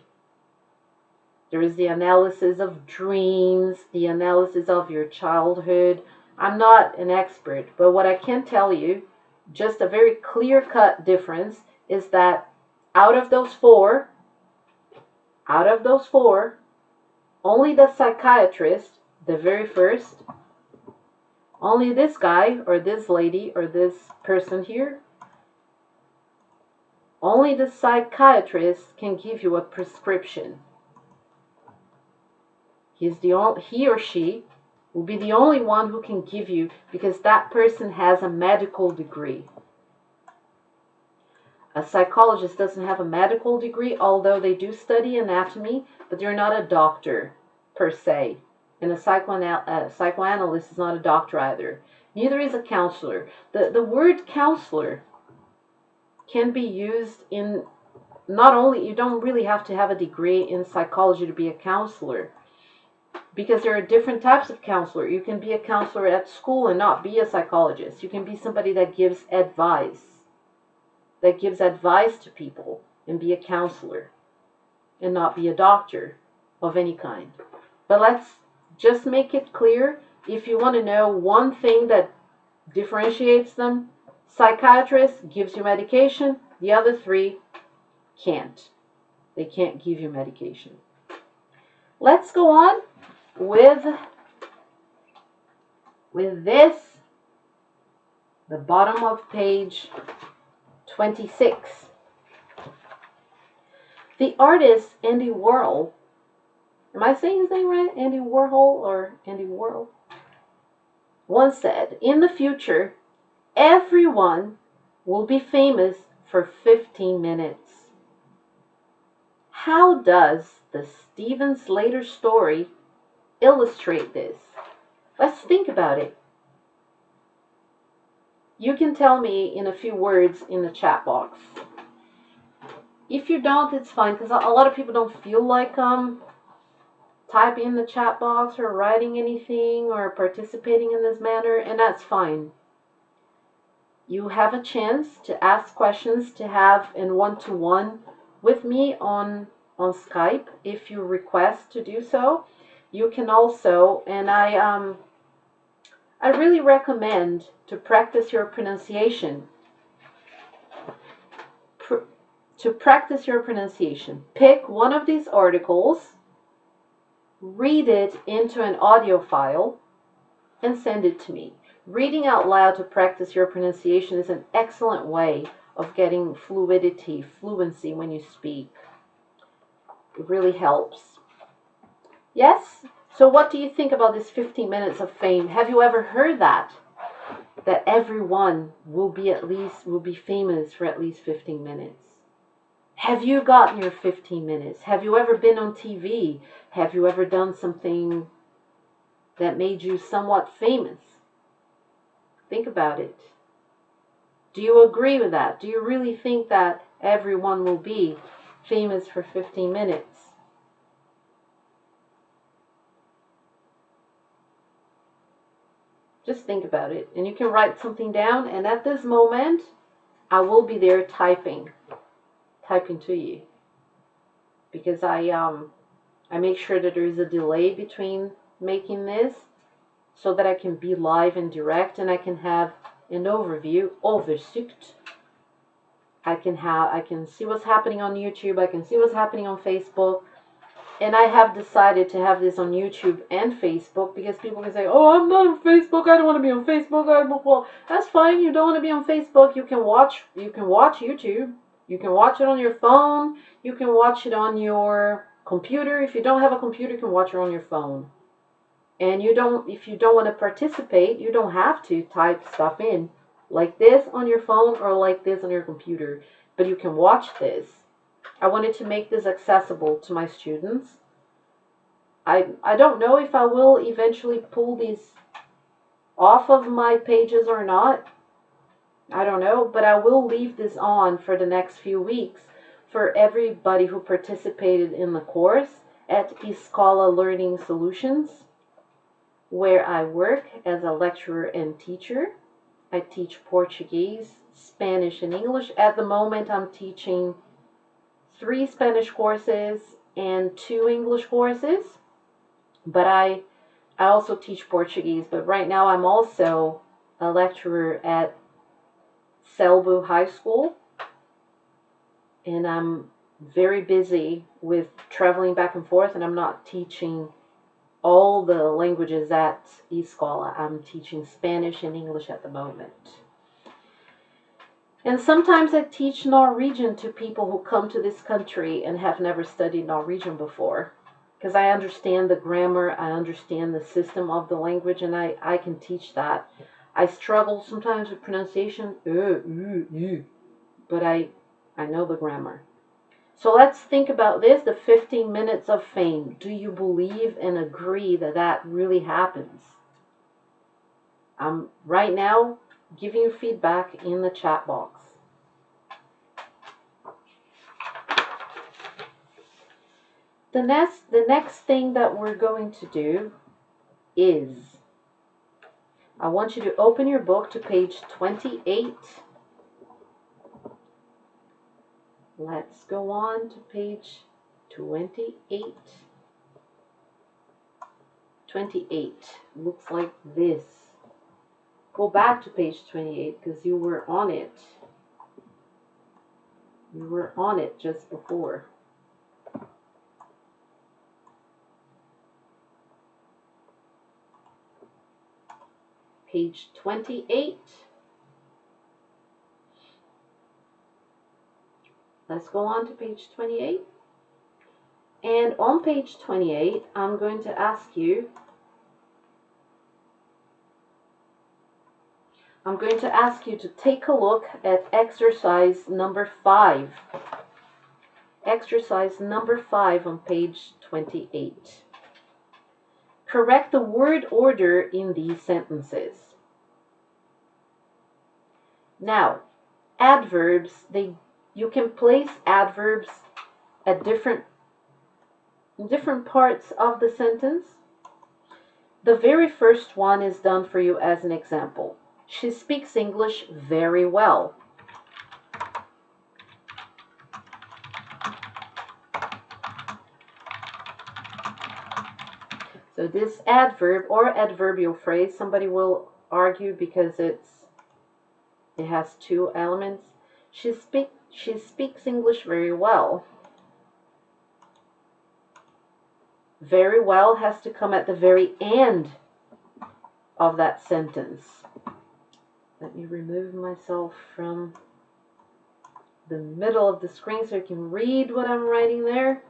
There is the analysis of dreams, the analysis of your childhood. I'm not an expert, but what I can tell you, just a very clear-cut difference, is that out of those four, only the psychiatrist, the very first, only this guy or this lady or this person here, only the psychiatrist can give you a prescription. He or she will be the only one who can give you, because that person has a medical degree. A psychologist doesn't have a medical degree, although they do study anatomy, but they're not a doctor per se. And a psychoanalyst is not a doctor either. Neither is a counselor. The word counselor can be used in, not only, you don't really have to have a degree in psychology to be a counselor, because there are different types of counselor. You can be a counselor at school and not be a psychologist. You can be somebody that gives advice to people and be a counselor and not be a doctor of any kind. But let's just make it clear, if you want to know one thing that differentiates them, psychiatrist gives you medication, the other three can't. They can't give you medication. Let's go on with this, the bottom of page 26. The artist Andy Warhol, am I saying his name right? Andy Warhol or Andy Warhol? Once said, in the future, everyone will be famous for 15 minutes. How does the Stephen Slater story illustrate this? Let's think about it. You can tell me in a few words in the chat box. If you don't, it's fine, because a lot of people don't feel like typing in the chat box or writing anything or participating in this manner, and that's fine. You have a chance to ask questions, to have in one-to-one with me on Skype if you request to do so. You can also, and I really recommend to practice your pronunciation. To practice your pronunciation, pick one of these articles, read it into an audio file, and send it to me. Reading out loud to practice your pronunciation is an excellent way of getting fluency when you speak. It really helps. Yes? So what do you think about this 15 minutes of fame? Have you ever heard that? That everyone will be famous for at least 15 minutes. Have you gotten your 15 minutes? Have you ever been on TV? Have you ever done something that made you somewhat famous? Think about it. Do you agree with that? Do you really think that everyone will be famous for 15 minutes? Just think about it. And you can write something down, and at this moment, I will be there typing to you. Because I make sure that there is a delay between making this, so that I can be live and direct, and I can have an oversicht. I can see what's happening on YouTube, I can see what's happening on Facebook, and I have decided to have this on YouTube and Facebook, because people can say, oh, I'm not on Facebook, I don't want to be on Facebook. Well, that's fine, you don't want to be on Facebook, you can watch YouTube, you can watch it on your phone, you can watch it on your computer. If you don't have a computer, you can watch it on your phone. And if you don't want to participate, you don't have to type stuff in like this on your phone or like this on your computer, but you can watch this. I wanted to make this accessible to my students. I don't know if I will eventually pull these off of my pages or not. I don't know, but I will leave this on for the next few weeks for everybody who participated in the course at Escola Learning Solutions, where I work as a lecturer and teacher. I teach Portuguese, Spanish, and English. At the moment, I'm teaching 3 Spanish courses and 2 English courses, but I also teach Portuguese. But right now, I'm also a lecturer at Selbu High School, and I'm very busy with traveling back and forth, and I'm not teaching all the languages at Escola. I'm teaching Spanish and English at the moment. And sometimes I teach Norwegian to people who come to this country and have never studied Norwegian before, because I understand the grammar, I understand the system of the language, and I can teach that. I struggle sometimes with pronunciation, but I know the grammar. So let's think about this, the 15 minutes of fame. Do you believe and agree that that really happens? I'm right now giving you feedback in the chat box. The next thing that we're going to do is, I want you to open your book to page 28. Let's go on to page 28. 28 looks like this. Go back to page 28 because you were on it. You were on it just before. Page 28. Let's go on to page 28. And on page 28, I'm going to ask you to take a look at exercise number 5. Exercise number 5 on page 28. Correct the word order in these sentences. Now, adverbs, they You can place adverbs at different parts of the sentence. The very first one is done for you as an example. She speaks English very well. So this adverb or adverbial phrase, somebody will argue because it has two elements. She speaks English very well. Very well has to come at the very end of that sentence. Let me remove myself from the middle of the screen so you can read what I'm writing there.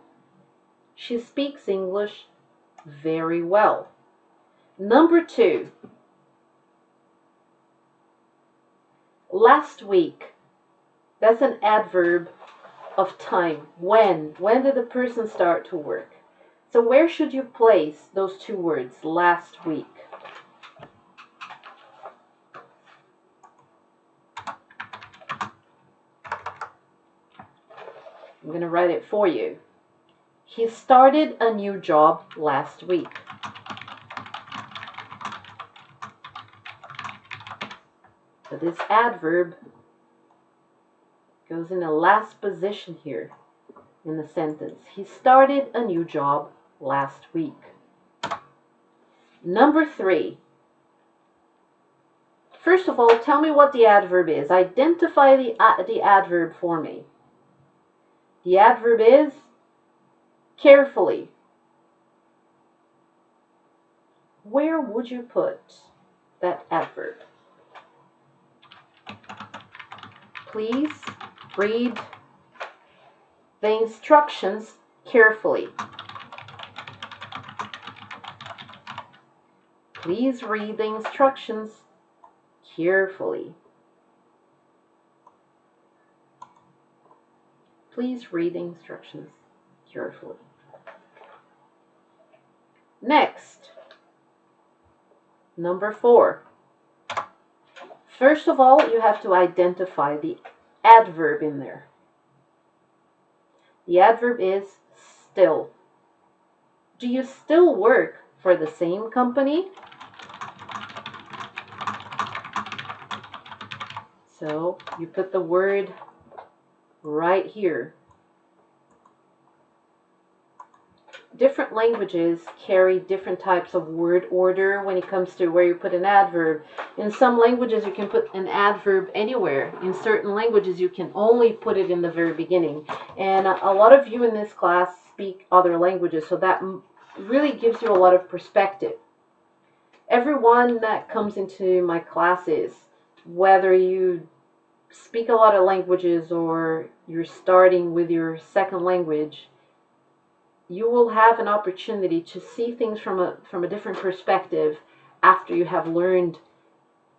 She speaks English very well. Number 2. Last week. That's an adverb of time. When? When did the person start to work? So where should you place those two words, last week? I'm going to write it for you. He started a new job last week. So this adverb goes in the last position here in the sentence. He started a new job last week. Number 3. First of all, tell me what the adverb is. Identify the adverb for me. The adverb is carefully. Where would you put that adverb? Please read the instructions carefully. Please read the instructions carefully. Please read the instructions carefully. Next, number 4. First of all, you have to identify the adverb in there. The adverb is still. Do you still work for the same company? So you put the word right here. Different languages carry different types of word order when it comes to where you put an adverb. In some languages you can put an adverb anywhere. In certain languages you can only put it in the very beginning. And a lot of you in this class speak other languages, so that really gives you a lot of perspective. Everyone that comes into my classes, whether you speak a lot of languages or you're starting with your second language, you will have an opportunity to see things from a different perspective after you have learned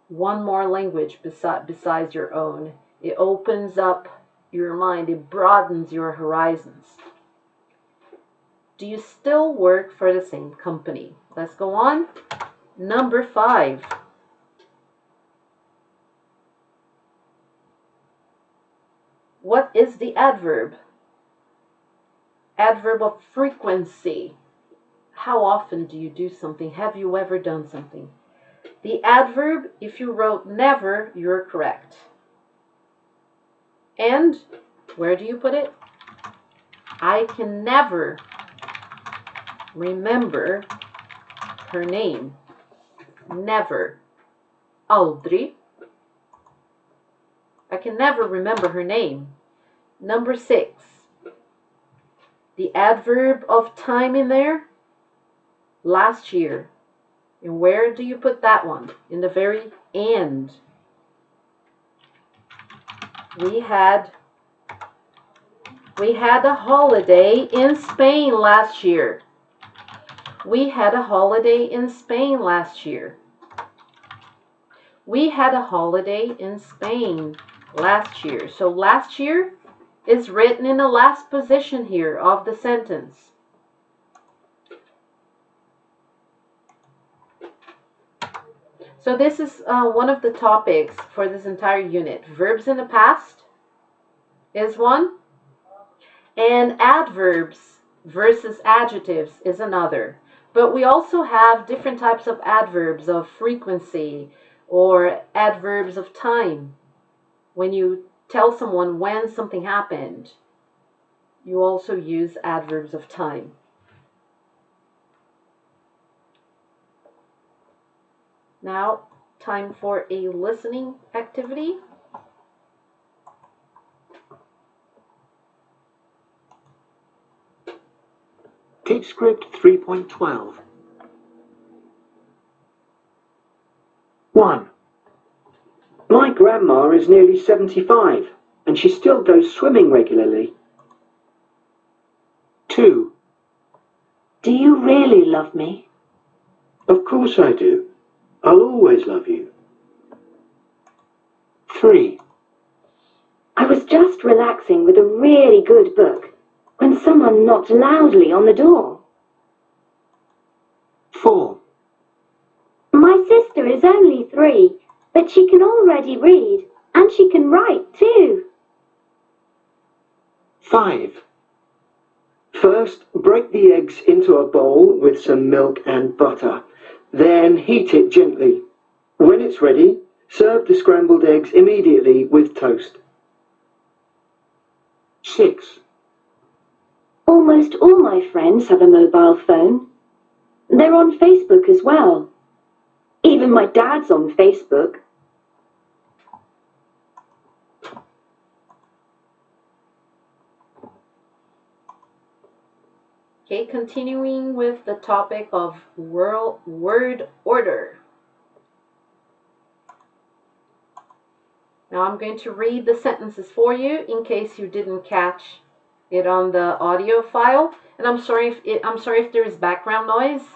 one more language besides your own. It opens up your mind, it broadens your horizons. Do you still work for the same company? Let's go on. Number 5. What is the adverb? Adverb of frequency. How often do you do something? Have you ever done something? The adverb, if you wrote never, you're correct. And where do you put it? I can never remember her name. Never. Aldrig. I can never remember her name. Number 6. The adverb of time in there, last year. And where do you put that one? In the very end. We had a holiday in Spain last year. We had a holiday in Spain last year. We had a holiday in Spain last year. So last year is written in the last position here of the sentence. So this is one of the topics for this entire unit. Verbs in the past, is one, and adverbs versus adjectives is another. But we also have different types of adverbs of frequency or adverbs of time. When you tell someone when something happened, you also use adverbs of time. Now, time for a listening activity. Teach script 3.12. 1. My grandma is nearly 75 and she still goes swimming regularly. 2. Do you really love me? Of course I do. I'll always love you. 3. I was just relaxing with a really good book when someone knocked loudly on the door. 4. My sister is only 3, but she can already read and she can write too. 5. First, break the eggs into a bowl with some milk and butter. Then heat it gently. When it's ready, serve the scrambled eggs immediately with toast. 6. Almost all my friends have a mobile phone. They're on Facebook as well. Even my dad's on Facebook. Okay, continuing with the topic of word order. Now I'm going to read the sentences for you in case you didn't catch it on the audio file. And I'm sorry if there is background noise.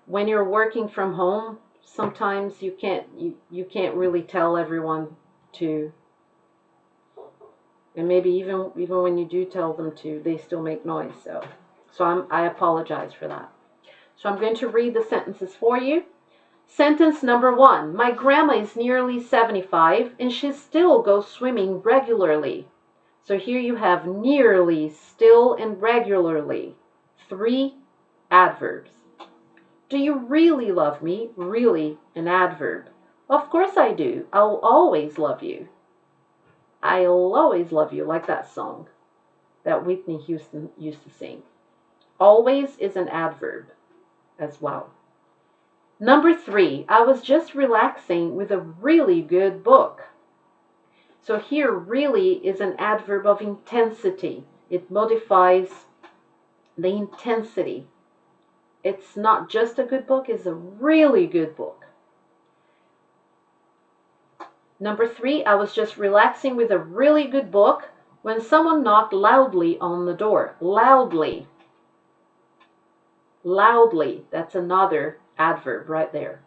When you're working from home, sometimes you can't really tell everyone to, and maybe even when you do tell them to, they still make noise. So I apologize for that. So I'm going to read the sentences for you. Sentence number 1. My grandma is nearly 75 and she still goes swimming regularly. So here you have nearly, still, and regularly. 3 adverbs. Do you really love me? Really, an adverb. Of course I do. I'll always love you. I'll always love you, like that song that Whitney Houston used to sing. Always is an adverb as well. Number 3, I was just relaxing with a really good book. So here, really is an adverb of intensity. It modifies the intensity. It's not just a good book, it's a really good book. Number 3, I was just relaxing with a really good book when someone knocked loudly on the door. Loudly. Loudly, that's another adverb right there.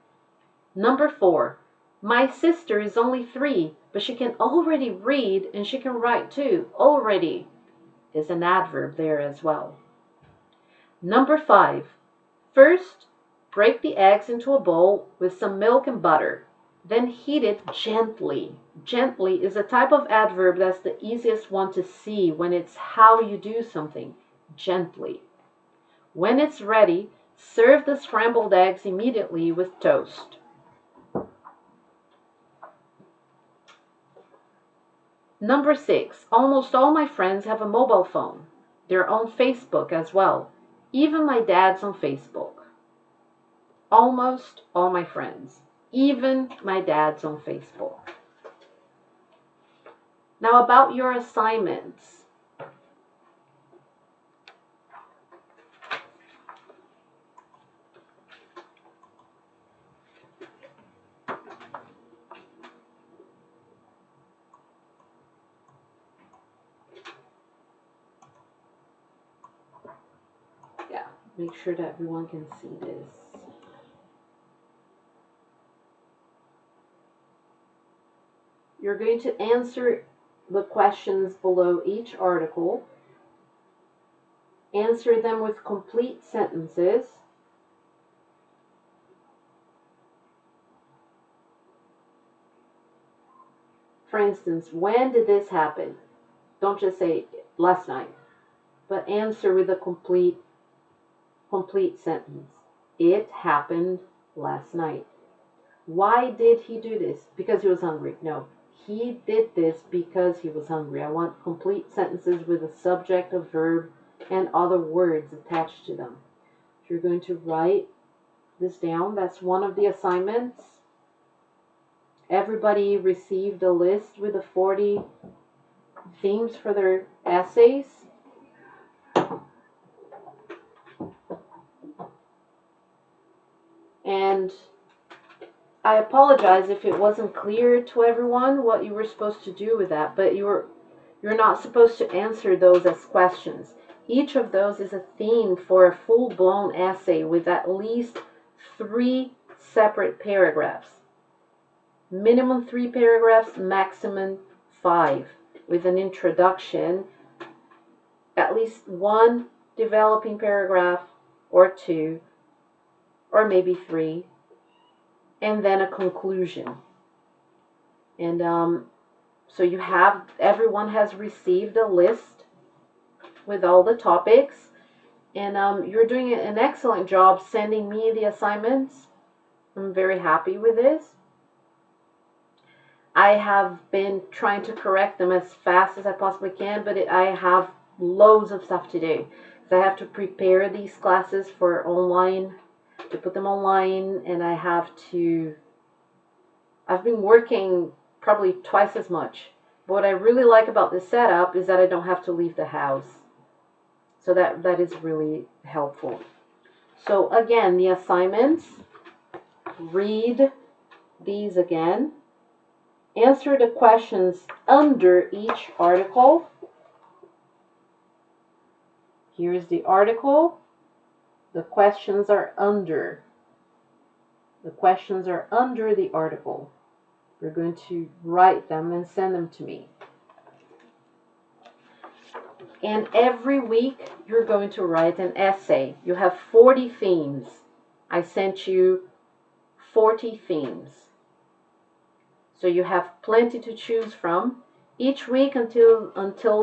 Number 4, my sister is only 3, but she can already read and she can write too. Already is an adverb there as well. Number 5, first, break the eggs into a bowl with some milk and butter. Then heat it gently. Gently is a type of adverb that's the easiest one to see when it's how you do something. Gently. When it's ready, serve the scrambled eggs immediately with toast. Number 6, almost all my friends have a mobile phone. They're on Facebook as well. Even my dad's on Facebook. Almost all my friends. Even my dad's on Facebook. Now about your assignments. Yeah, make sure that everyone can see this. You're going to answer the questions below each article. Answer them with complete sentences. For instance, when did this happen? Don't just say last night, but answer with a complete sentence. It happened last night. Why did he do this? Because he was hungry. No, he did this because he was hungry. I want complete sentences with a subject, a verb, and other words attached to them. If you're going to write this down, that's one of the assignments. Everybody received a list with the 40 themes for their essays. And I apologize if it wasn't clear to everyone what you were supposed to do with that, but you're not supposed to answer those as questions. Each of those is a theme for a full-blown essay with at least 3 separate paragraphs. Minimum 3 paragraphs, maximum 5, with an introduction, at least 1 developing paragraph or 2, or maybe 3, and then a conclusion. And so everyone has received a list with all the topics, and you're doing an excellent job sending me the assignments. I'm very happy with this. I have been trying to correct them as fast as I possibly can, but I have loads of stuff to do. So I have to prepare these classes for online, to put them online, and I've been working probably twice as much. But what I really like about this setup is that I don't have to leave the house. So that is really helpful. So again, the assignments, read these again. Answer the questions under each article. Here's the article. The questions are under. The questions are under the article. You're going to write them and send them to me. And every week you're going to write an essay. You have 40 themes. I sent you 40 themes. So you have plenty to choose from. Each week until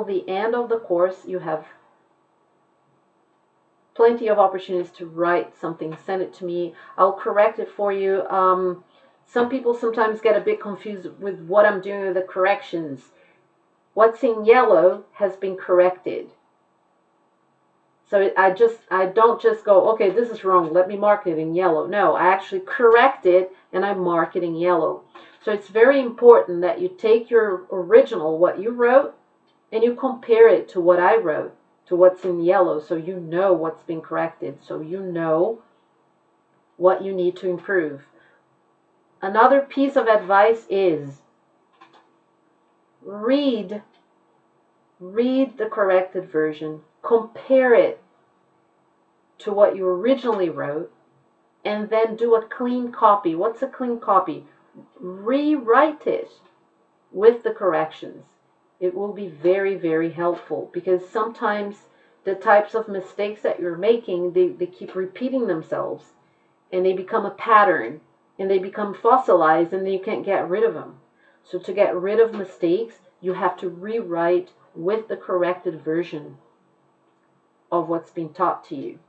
the end of the course, you have plenty of opportunities to write something. Send it to me. I'll correct it for you. Some people sometimes get a bit confused with what I'm doing with the corrections. What's in yellow has been corrected. So I don't just go, okay, this is wrong, let me mark it in yellow. No, I actually correct it and I mark it in yellow. So it's very important that you take your original, what you wrote, and you compare it to what I wrote, to what's in yellow, so you know what's been corrected, so you know what you need to improve. Another piece of advice is read the corrected version, compare it to what you originally wrote, and then do a clean copy. What's a clean copy? Rewrite it with the corrections. It will be very, very helpful, because sometimes the types of mistakes that you're making, they keep repeating themselves, and they become a pattern, and they become fossilized, and then you can't get rid of them. So to get rid of mistakes, you have to rewrite with the corrected version of what's been taught to you.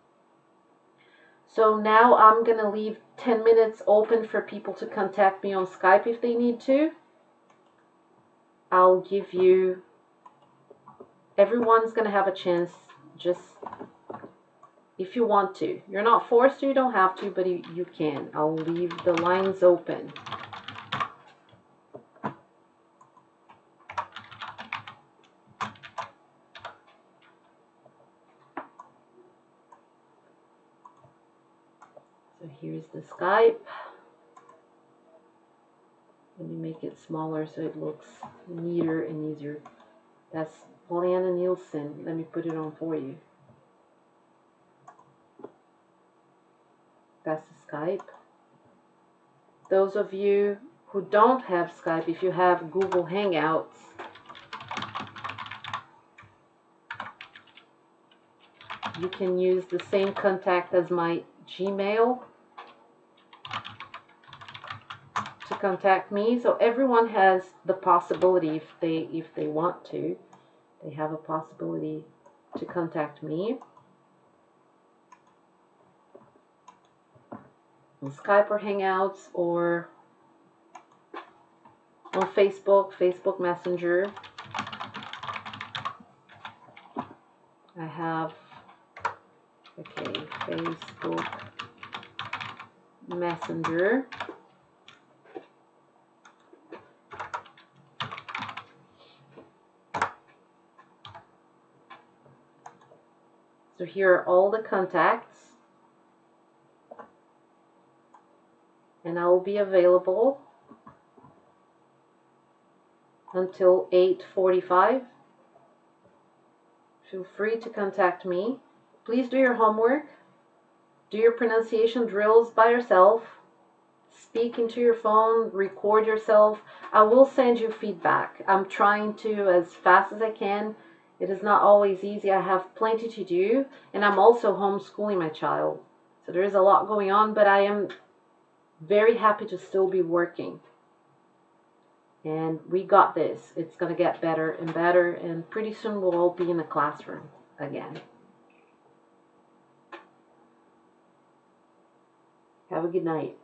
So now I'm going to leave 10 minutes open for people to contact me on Skype if they need to. I'll give you, everyone's going to have a chance, just if you want to. You're not forced to, you don't have to, but you can. I'll leave the lines open. So here's the Skype. Let me make it smaller so it looks neater and easier. That's Pollyanna Nielsen. Let me put it on for you. That's the Skype. Those of you who don't have Skype, if you have Google Hangouts, you can use the same contact as my Gmail to contact me. So everyone has the possibility, if they want to they have a possibility to contact me on Skype or Hangouts, or on Facebook Messenger. I have, okay, Facebook Messenger. So here are all the contacts, and I will be available until 8:45. Feel free to contact me. Please do your homework. Do your pronunciation drills by yourself. Speak into your phone, record yourself. I will send you feedback. I'm trying to as fast as I can. It is not always easy. I have plenty to do, and I'm also homeschooling my child. So there is a lot going on, but I am very happy to still be working. And we got this. It's going to get better and better, and pretty soon we'll all be in the classroom again. Have a good night.